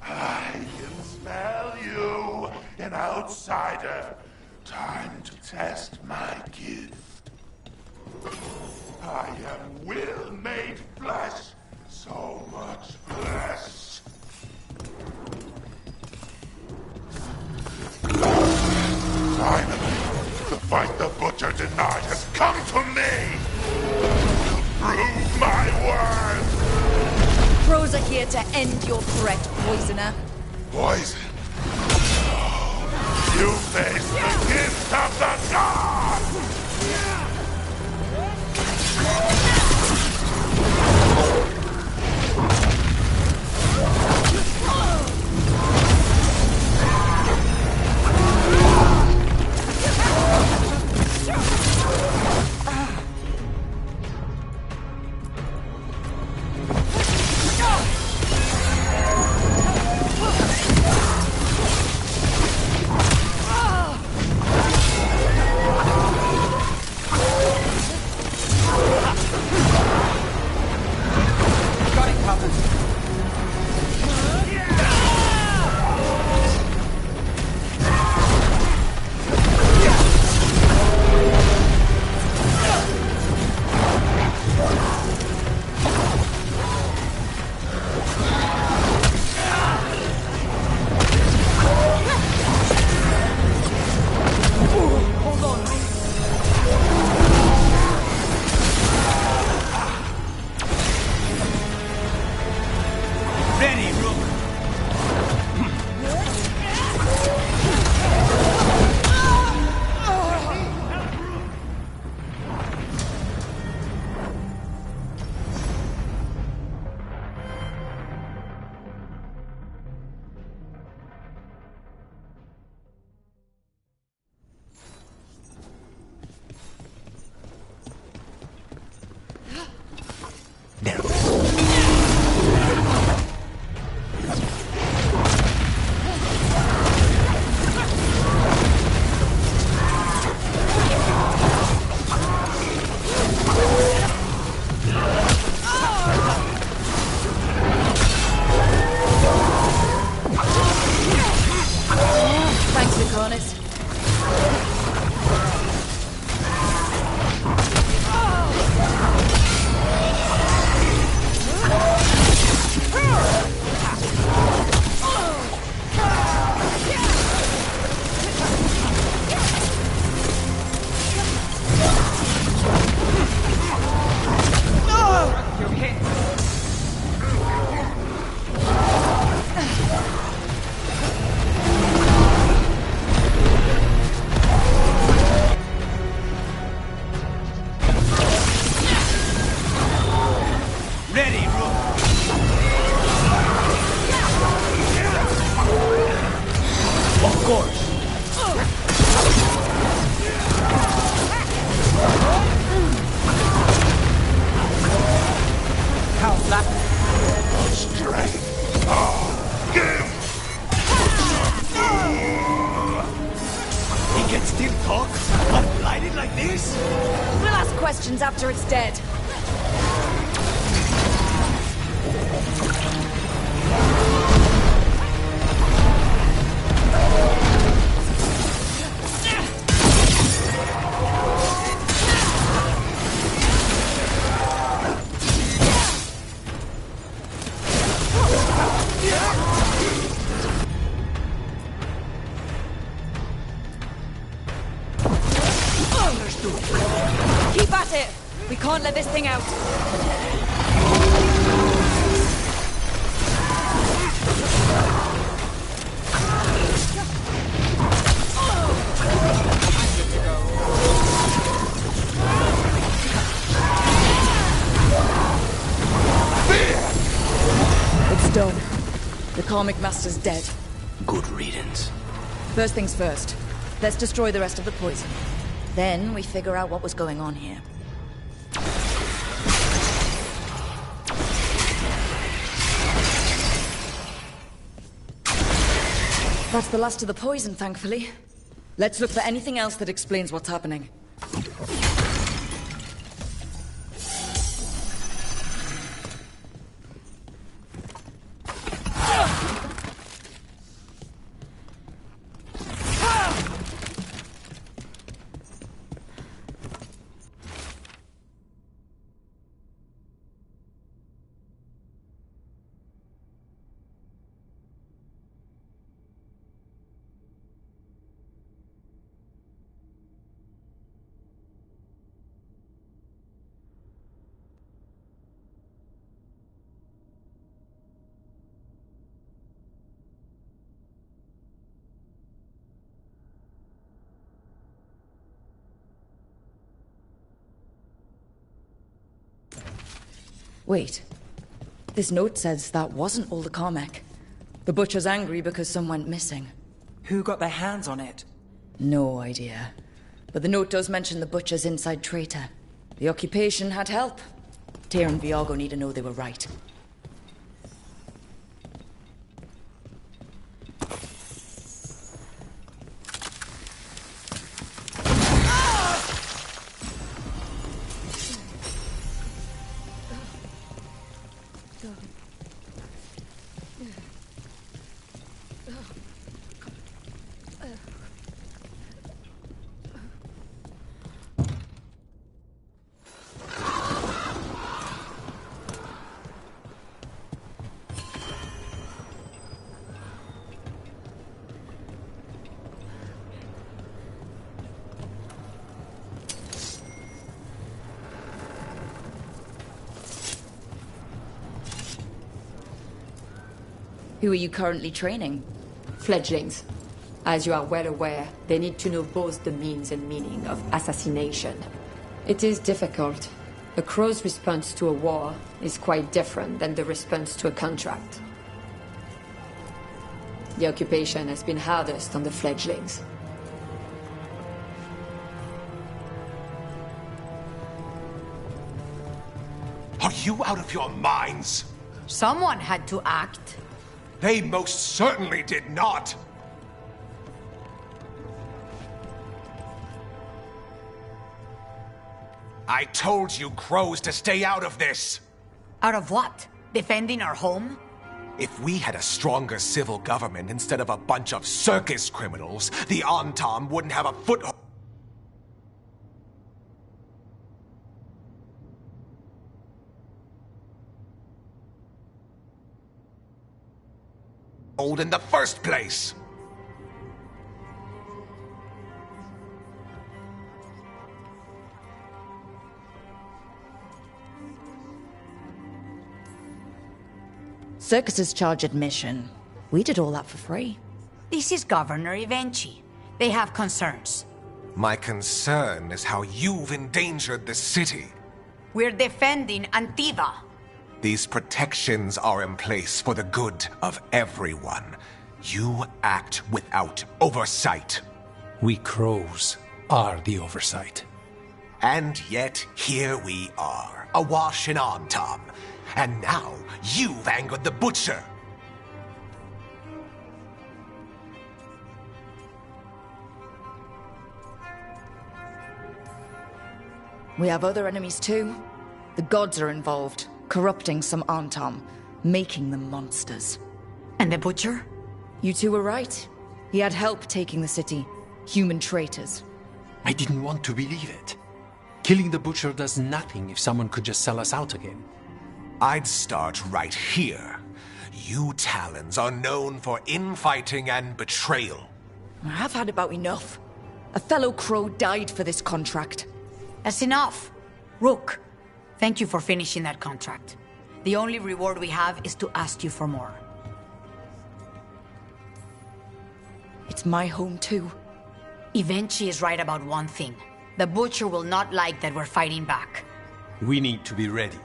I can smell you, an outsider. Time to test my gift. I am will made flesh, so much flesh. Finally, the fight the Butcher denied has come to me! Prove my worth!
Crows are here to end your threat, poisoner.
Poison? You face the gift of the gods!
this?
We'll ask questions after it's dead. Keep at it! We can't let this thing out. It's done. The Karmic Master's dead.
Good riddance.
First things first. Let's destroy the rest of the poison. Then we figure out what was going on here. That's the last of the poison, thankfully. Let's look for anything else that explains what's happening. Wait. This note says that wasn't all the Carmack. The Butcher's angry because some went missing.
Who got their hands on it?
No idea. But the note does mention the Butcher's inside traitor. The occupation had help. Tyr and Viago need to know they were right. Who are you currently training?
Fledglings. As you are well aware, they need to know both the means and meaning of assassination. It is difficult. A crow's response to a war is quite different than the response to a contract. The occupation has been hardest on the fledglings.
Are you out of your minds?
Someone had to act.
They most certainly did not! I told you crows to stay out of this!
Out of what? Defending our home?
If we had a stronger civil government instead of a bunch of circus criminals, the Antam wouldn't have a foothold in the first place!
Circuses charge admission. We did all that for free.
This is Governor Evenchi. They have concerns.
My concern is how you've endangered the city.
We're defending Antiva.
These protections are in place for the good of everyone. You act without oversight.
We crows are the oversight.
And yet, here we are, awash in Antam. And now, you've angered the Butcher.
We have other enemies too. The gods are involved, corrupting some Antam, making them monsters.
And the Butcher?
You two were right. He had help taking the city. Human traitors.
I didn't want to believe it. Killing the Butcher does nothing if someone could just sell us out again.
I'd start right here. You Talons are known for infighting and betrayal.
I've had about enough. A fellow Crow died for this contract.
That's enough. Rook, thank you for finishing that contract. The only reward we have is to ask you for more.
It's my home too.
Evenchi is right about one thing. The Butcher will not like that we're fighting back.
We need to be ready.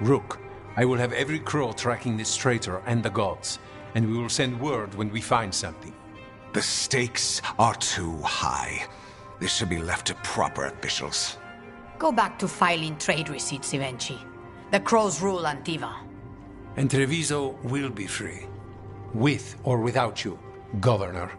Rook, I will have every Crow tracking this traitor and the gods, and we will send word when we find something.
The stakes are too high. This should be left to proper officials.
Go back to filing trade receipts, Evenchi. The Crows rule Antiva.
And Treviso will be free. With or without you, Governor.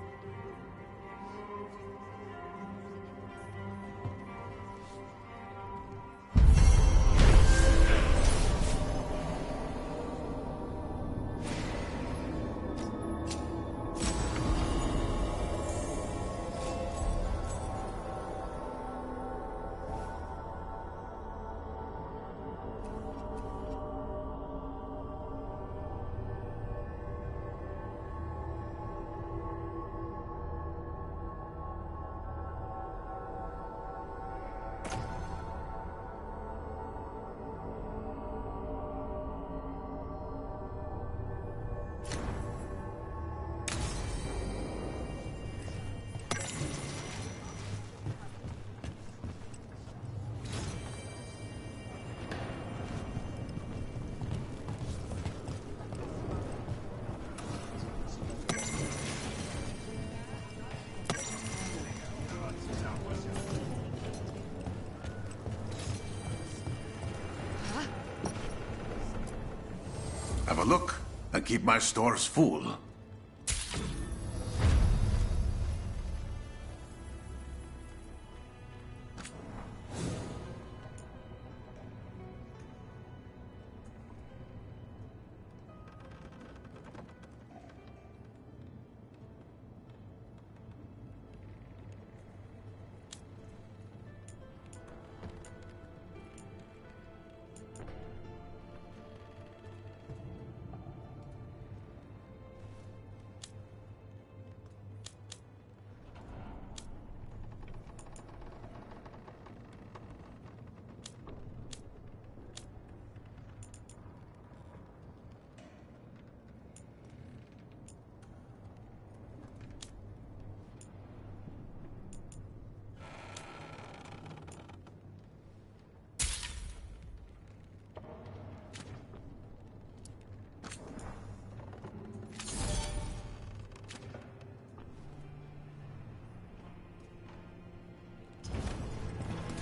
Have a look. I keep my stores full.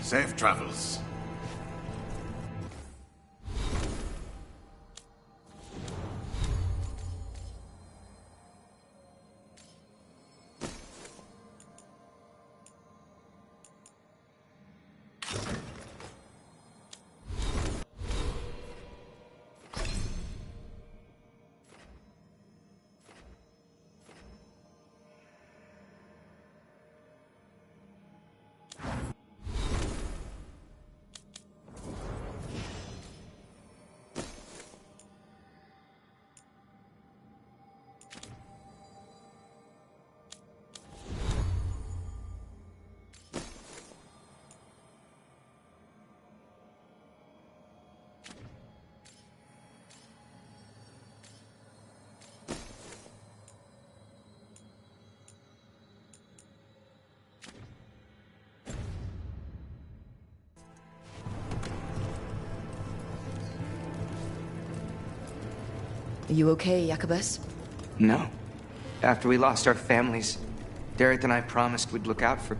Safe travels.
Are you okay, Jacobus?
No. After we lost our families, Derek and I promised we'd look out for...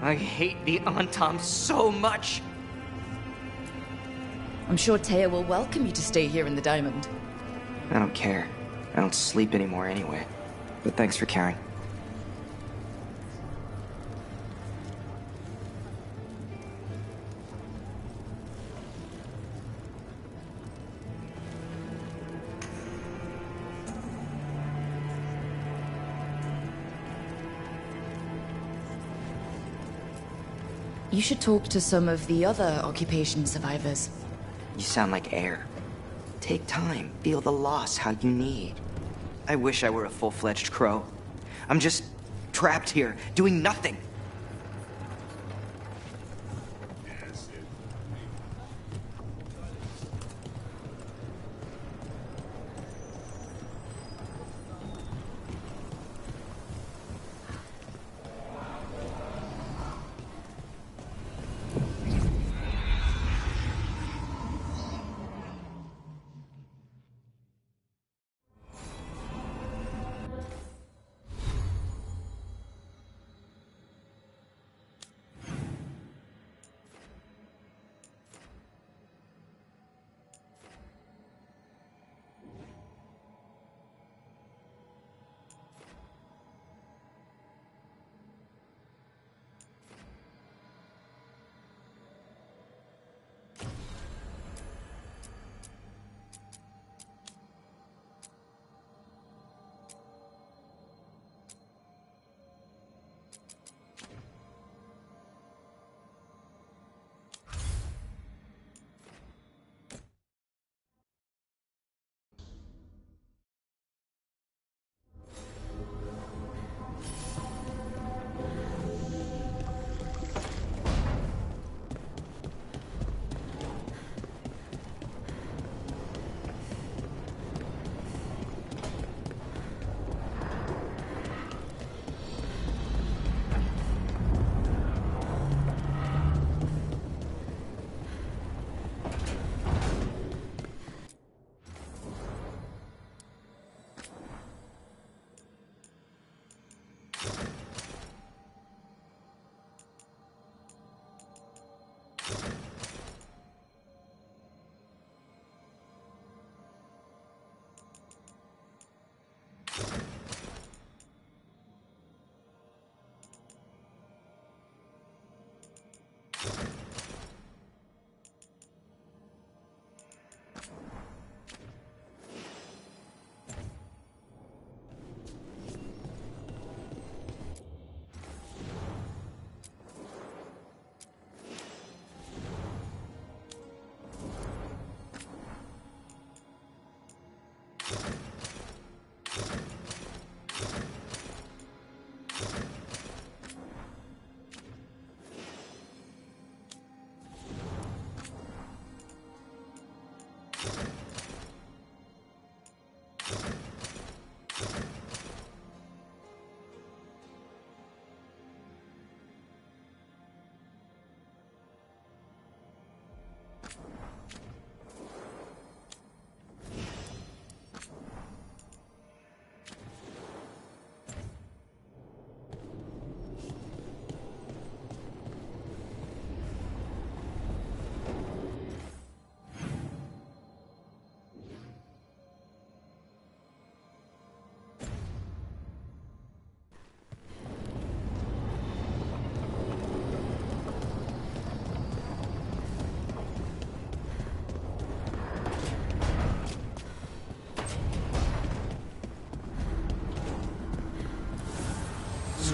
I hate the Antam so much!
I'm sure Taya will welcome you to stay here in the Diamond.
I don't care. I don't sleep anymore anyway. But thanks for caring.
You should talk to some of the other occupation survivors.
You sound like air. Take time, feel the loss how you need. I wish I were a full-fledged crow. I'm just trapped here, doing nothing.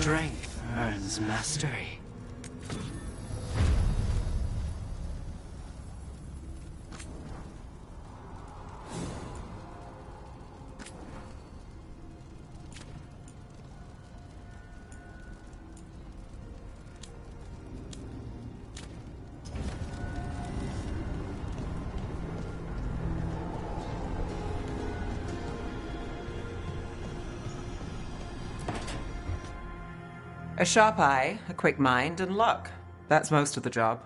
Strength earns mastery.
A sharp eye, a quick mind, and luck. That's most of the job.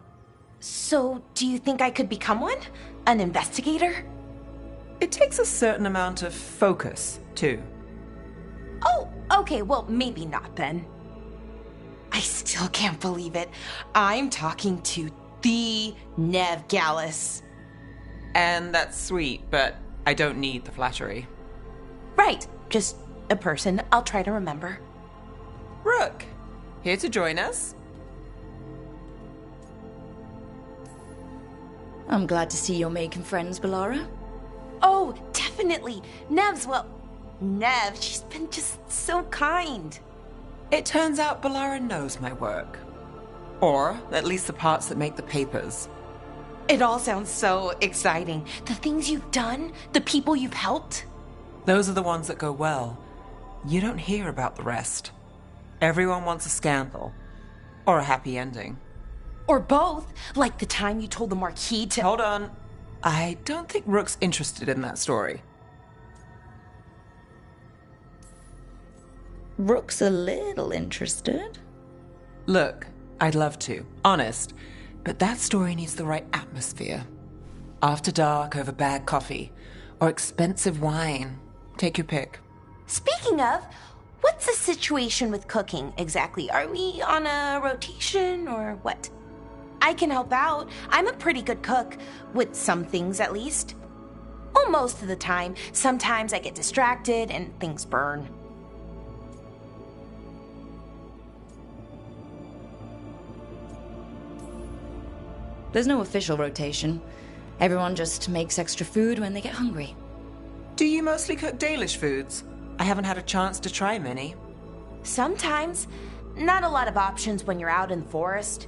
So, do you think I could become one? An investigator?
It takes a certain amount of focus, too.
Oh, okay, well, maybe not then. I still can't believe it. I'm talking to the Nev Gallus.
And that's sweet, but I don't need the flattery.
Right, just a person I'll try to remember.
Rook, here to join us.
I'm glad to see you're making friends, Bellara.
Oh, definitely. Nev's, well, Nev, she's been just so kind.
It turns out Bellara knows my work. Or at least the parts that make the papers.
It all sounds so exciting. The things you've done, the people you've helped.
Those are the ones that go well. You don't hear about the rest. Everyone wants a scandal. Or a happy ending.
Or both, like the time you told the Marquis to—
Hold on. I don't think Rook's interested in that story.
Rook's a little interested.
Look, I'd love to, honest, but that story needs the right atmosphere. After dark over bad coffee, or expensive wine. Take your pick.
Speaking of, what's the situation with cooking exactly? Are we on a rotation or what? I can help out. I'm a pretty good cook, with some things at least. Well, most of the time. Sometimes I get distracted and things burn.
There's no official rotation. Everyone just makes extra food when they get hungry.
Do you mostly cook Dalish foods? I haven't had a chance to try many.
Sometimes. Not a lot of options when you're out in the forest.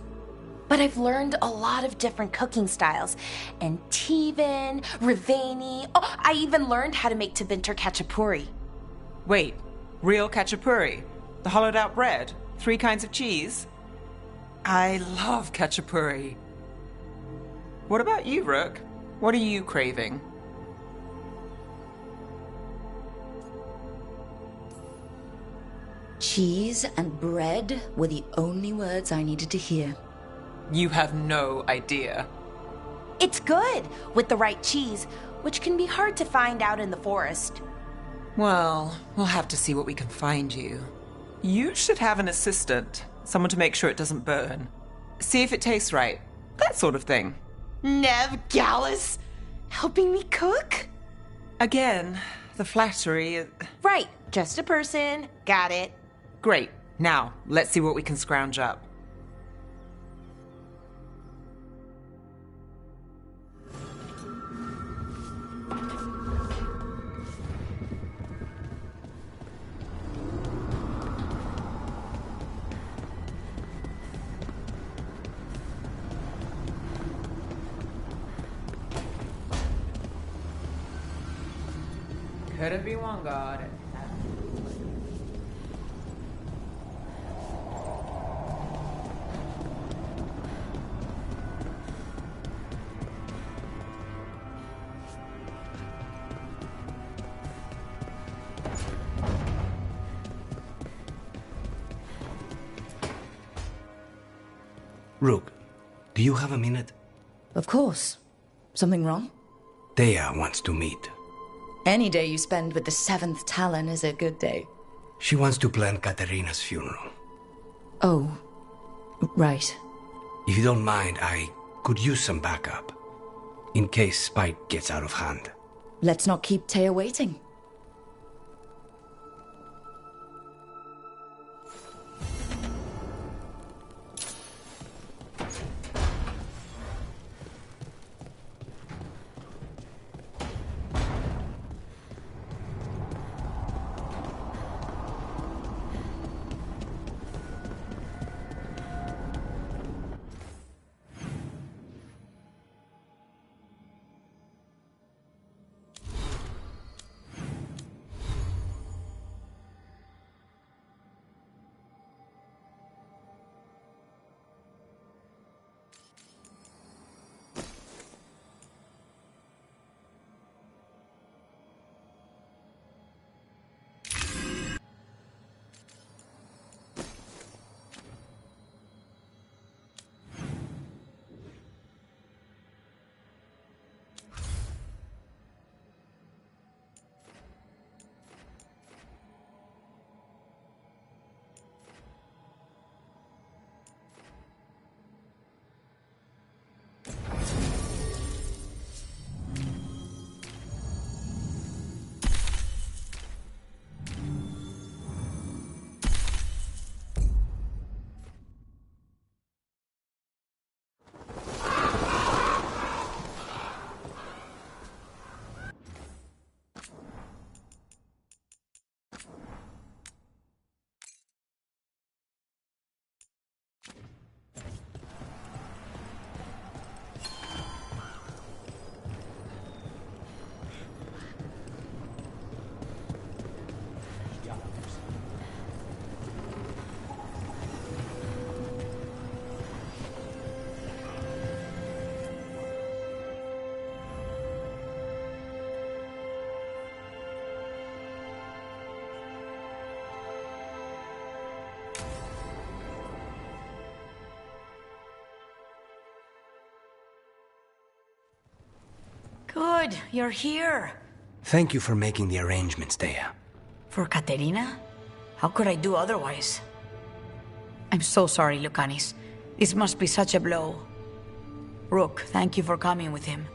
But I've learned a lot of different cooking styles. And Tivin, Rivani. Oh, I even learned how to make Tevinter Khachapuri.
Wait, real khachapuri? The hollowed out bread? 3 kinds of cheese? I love khachapuri. What about you, Rook? What are you craving?
Cheese and bread were the only words I needed to hear.
You have no idea.
It's good, with the right cheese, which can be hard to find out in the forest.
Well, we'll have to see what we can find you. You should have an assistant, someone to make sure it doesn't burn. See if it tastes right, that sort of thing.
Nev Gallus, helping me cook?
Again, the flattery.
Right, just a person, got it.
Great, now, let's see what we can scrounge up. Couldn't be one god.
Rook, do you have a minute?
Of course. Something wrong?
Thea wants to meet.
Any day you spend with the 7th Talon is a good day.
She wants to plan Katerina's funeral.
Oh, right.
If you don't mind, I could use some backup. In case Spike gets out of hand.
Let's not keep Taya waiting.
Good, you're here.
Thank you for making the arrangements, Dea.
For Katerina? How could I do otherwise? I'm so sorry, Lucanis. This must be such a blow. Rook, thank you for coming with him.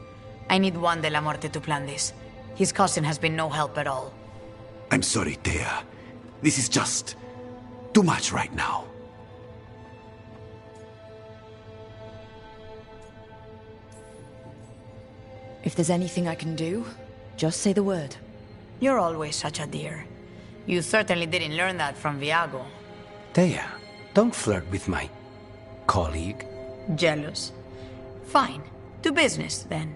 I need Juan de la Muerte to plan this. His cousin has been no help at all.
I'm sorry, Dea. This is just too much right now.
If there's anything I can do, just say the word.
You're always such a dear. You certainly didn't learn that from Viago.
Dea, don't flirt with my colleague.
Jealous. Fine. To business, then.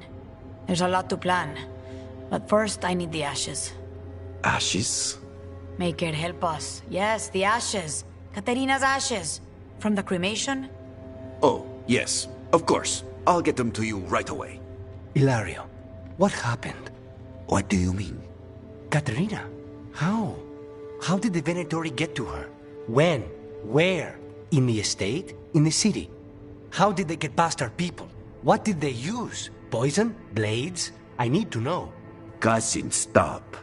There's a lot to plan. But first, I need the ashes.
Ashes?
Make it help us. Yes, the ashes. Katerina's ashes. From the cremation?
Oh, yes, of course. I'll get them to you right away.
Hilario, what happened?
What do you mean?
Katerina, how? How did the Venatori get to her? When? Where? In the estate? In the city? How did they get past our people? What did they use? Poison? Blades? I need to know.
Cousin, stop.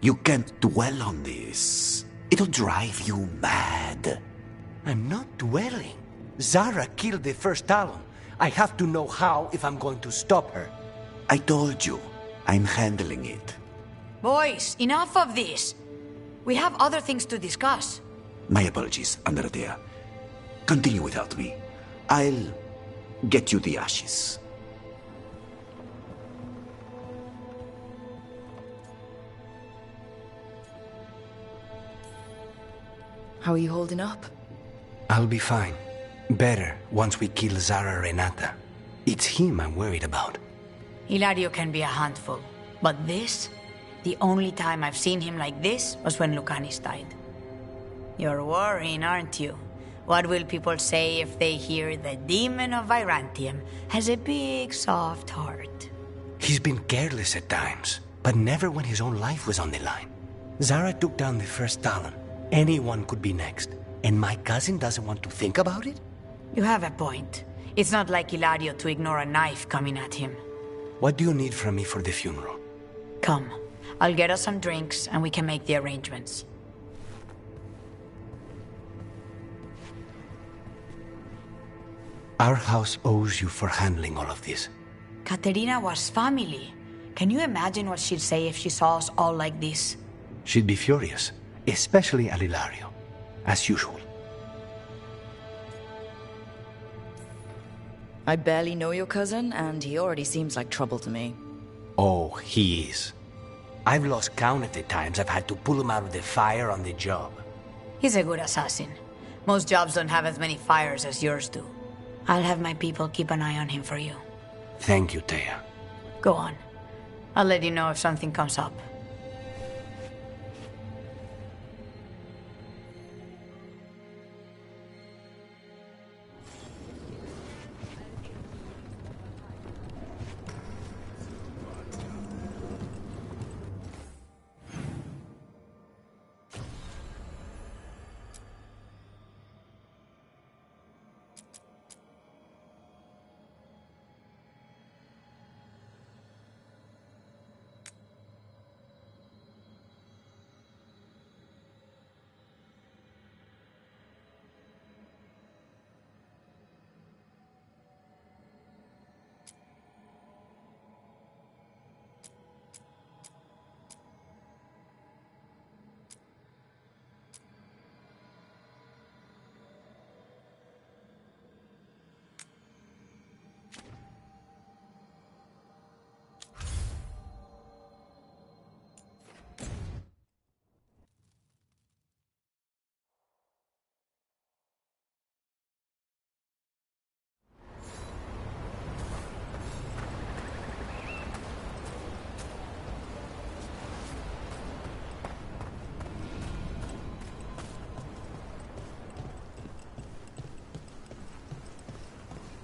You can't dwell on this. It'll drive you mad.
I'm not dwelling. Zara killed the first Talon. I have to know how if I'm going to stop her.
I told you, I'm handling it.
Boys, enough of this. We have other things to discuss.
My apologies, Andradea. Continue without me. I'll get you the ashes.
How are you holding up?
I'll be fine. Better once we kill Zara Renata. It's him I'm worried about.
Hilario can be a handful. But this? The only time I've seen him like this was when Lucanis died. You're worrying, aren't you? What will people say if they hear the demon of Virantium has a big, soft heart?
He's been careless at times, but never when his own life was on the line. Zara took down the first Talon. Anyone could be next. And my cousin doesn't want to think about it?
You have a point. It's not like Hilario to ignore a knife coming at him.
What do you need from me for the funeral?
Come. I'll get us some drinks and we can make the arrangements.
Our house owes you for handling all of this.
Katerina was family. Can you imagine what she'd say if she saw us all like this?
She'd be furious, especially at Hilario, as usual.
I barely know your cousin, and he already seems like trouble to me.
Oh, he is. I've lost count of the times I've had to pull him out of the fire on the job.
He's a good assassin. Most jobs don't have as many fires as yours do. I'll have my people keep an eye on him for you.
Thank you, Taya.
Go on. I'll let you know if something comes up.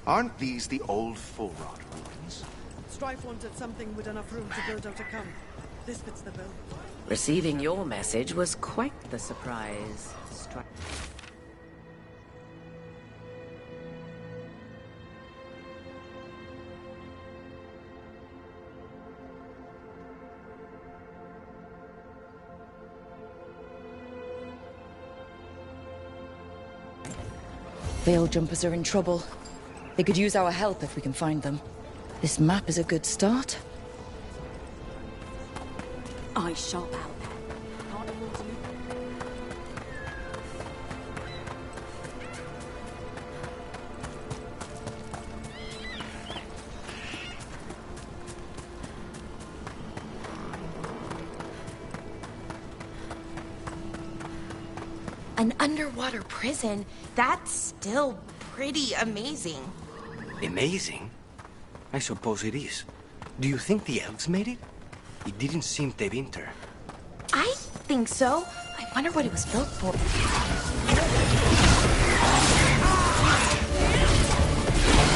Aren't these the old full rod ruins?
Strife wanted something with enough room to build out a camp. This fits the bill.
Receiving your message was quite the surprise.
Veil Jumpers are in trouble. They could use our help if we can find them. This map is a good start.
Eyes sharp out there.
An underwater prison? That's still pretty amazing.
Amazing? I suppose it is. Do you think the elves made it? It didn't seem to winter.
I think so. I wonder what it was built for.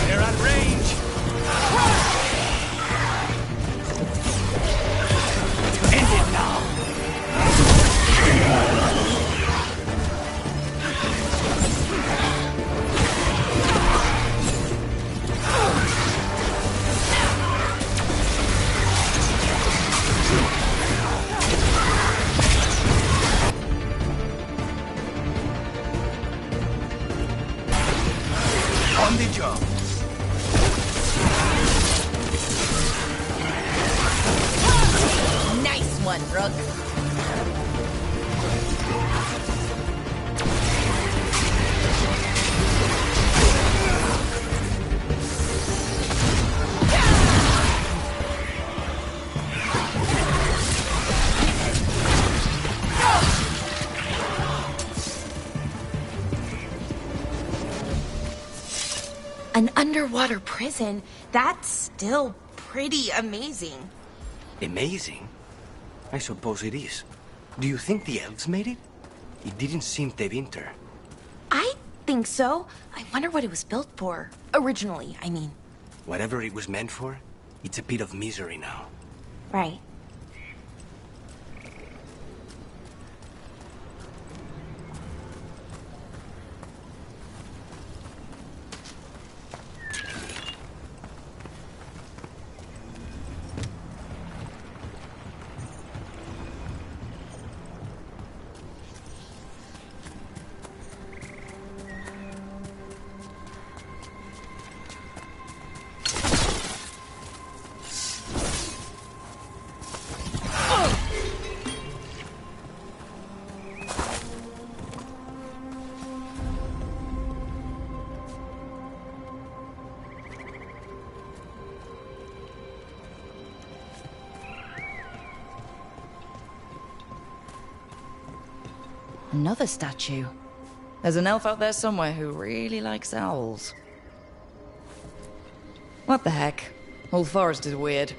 They're at range! End it now! On the job.
Nice one, Rook.
An underwater prison? That's still pretty amazing.
Amazing? I suppose it is. Do you think the elves made it? It didn't seem to winter.
I think so. I wonder what it was built for. Originally, I mean.
Whatever it was meant for, it's a pit of misery now.
Right.
Another statue. There's an elf out there somewhere who really likes owls. What the heck? Whole forest is weird.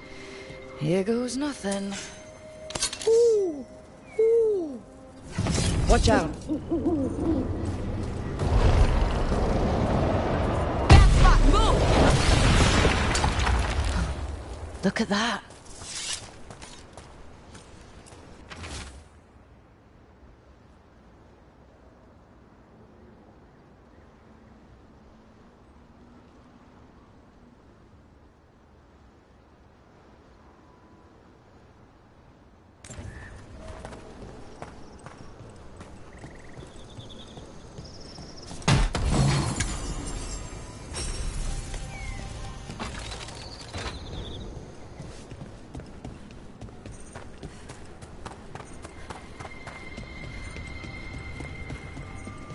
Here goes nothing. Ooh! Ooh! Watch out! Move! Look at that.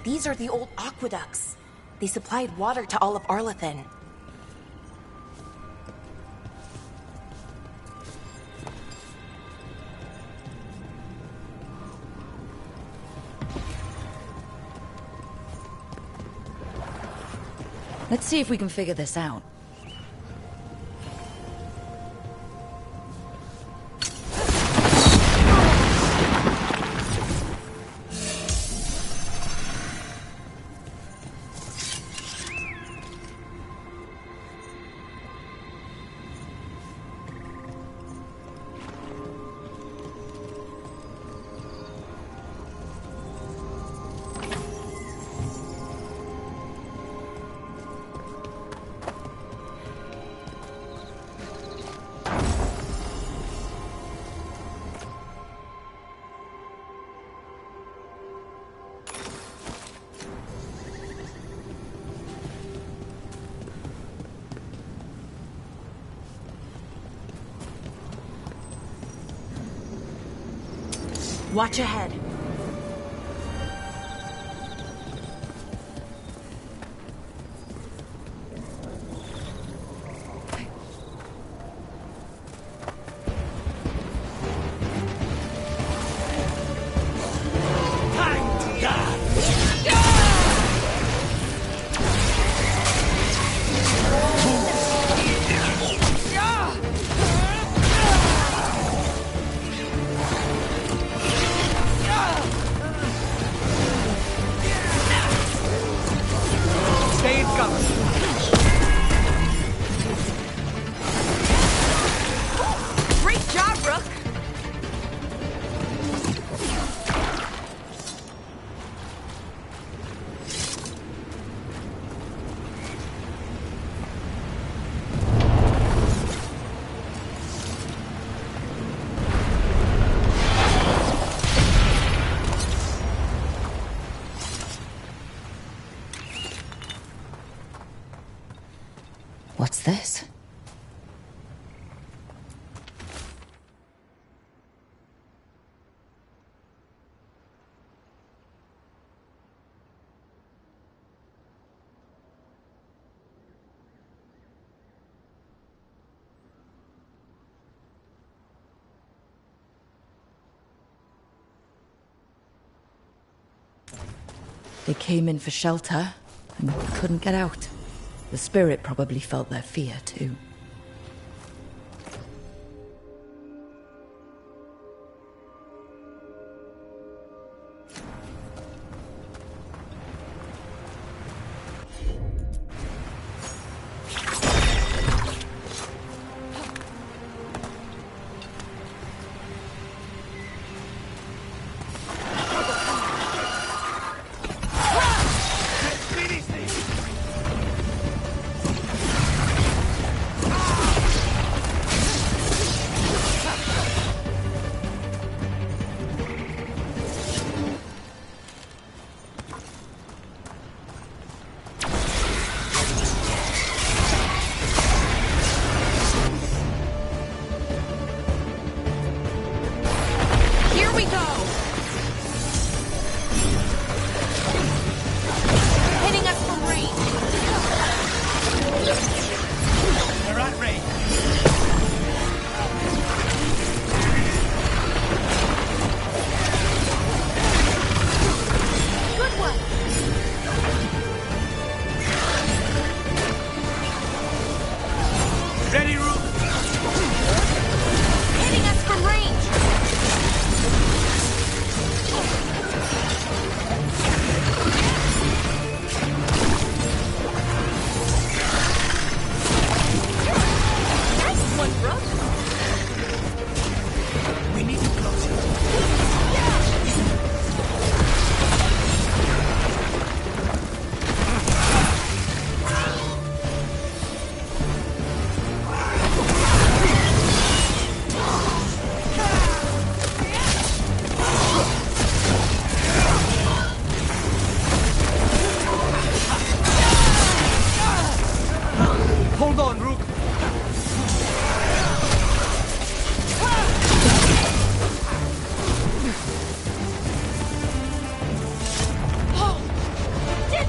These are the old aqueducts. They supplied water to all of Arlathan.
Let's see if we can figure this out.
Watch ahead.
Stay in cover.
Great job, Rook!
What's this? They came in for shelter and couldn't get out. The spirit probably felt their fear, too.
Here we go! Hitting us from range.
They're at range.
Good one!
Ready, Rook?
Hitting us from range. Nice one, Brooke.
We need to close it. Hold on, Rook.
Oh, did it!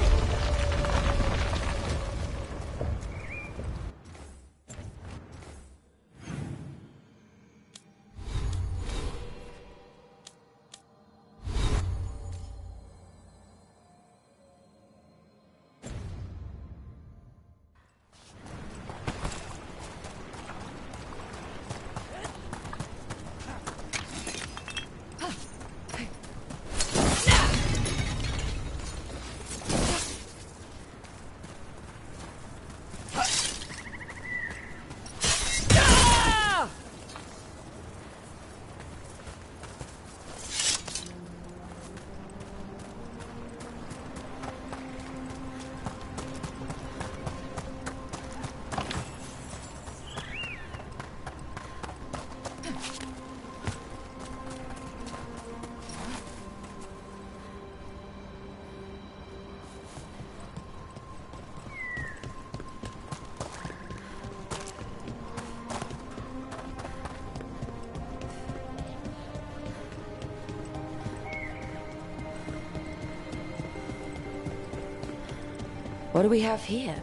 What do we have here?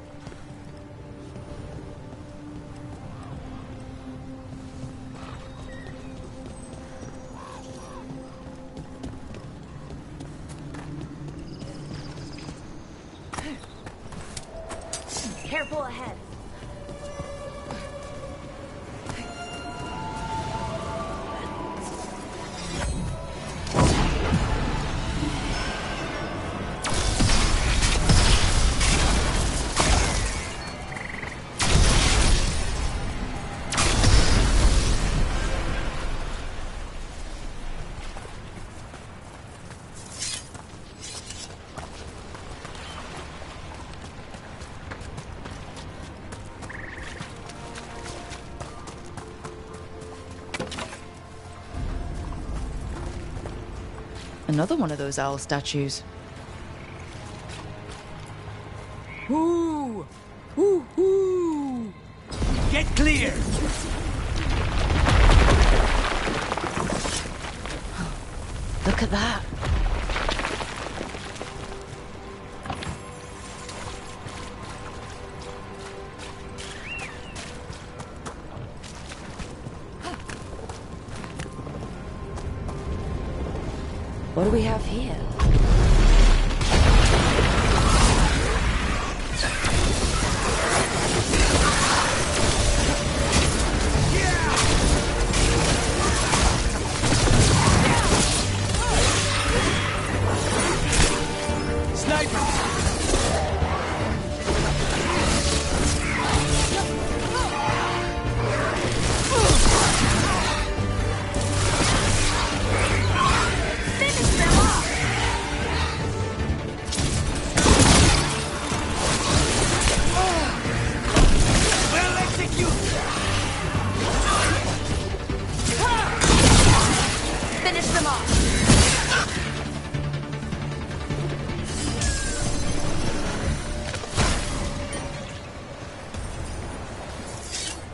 Careful ahead.
Another one of those owl statues.
Ooh! Ooh! Ooh! Get clear!
Look at that. What do we have here?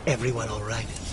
Everyone all right?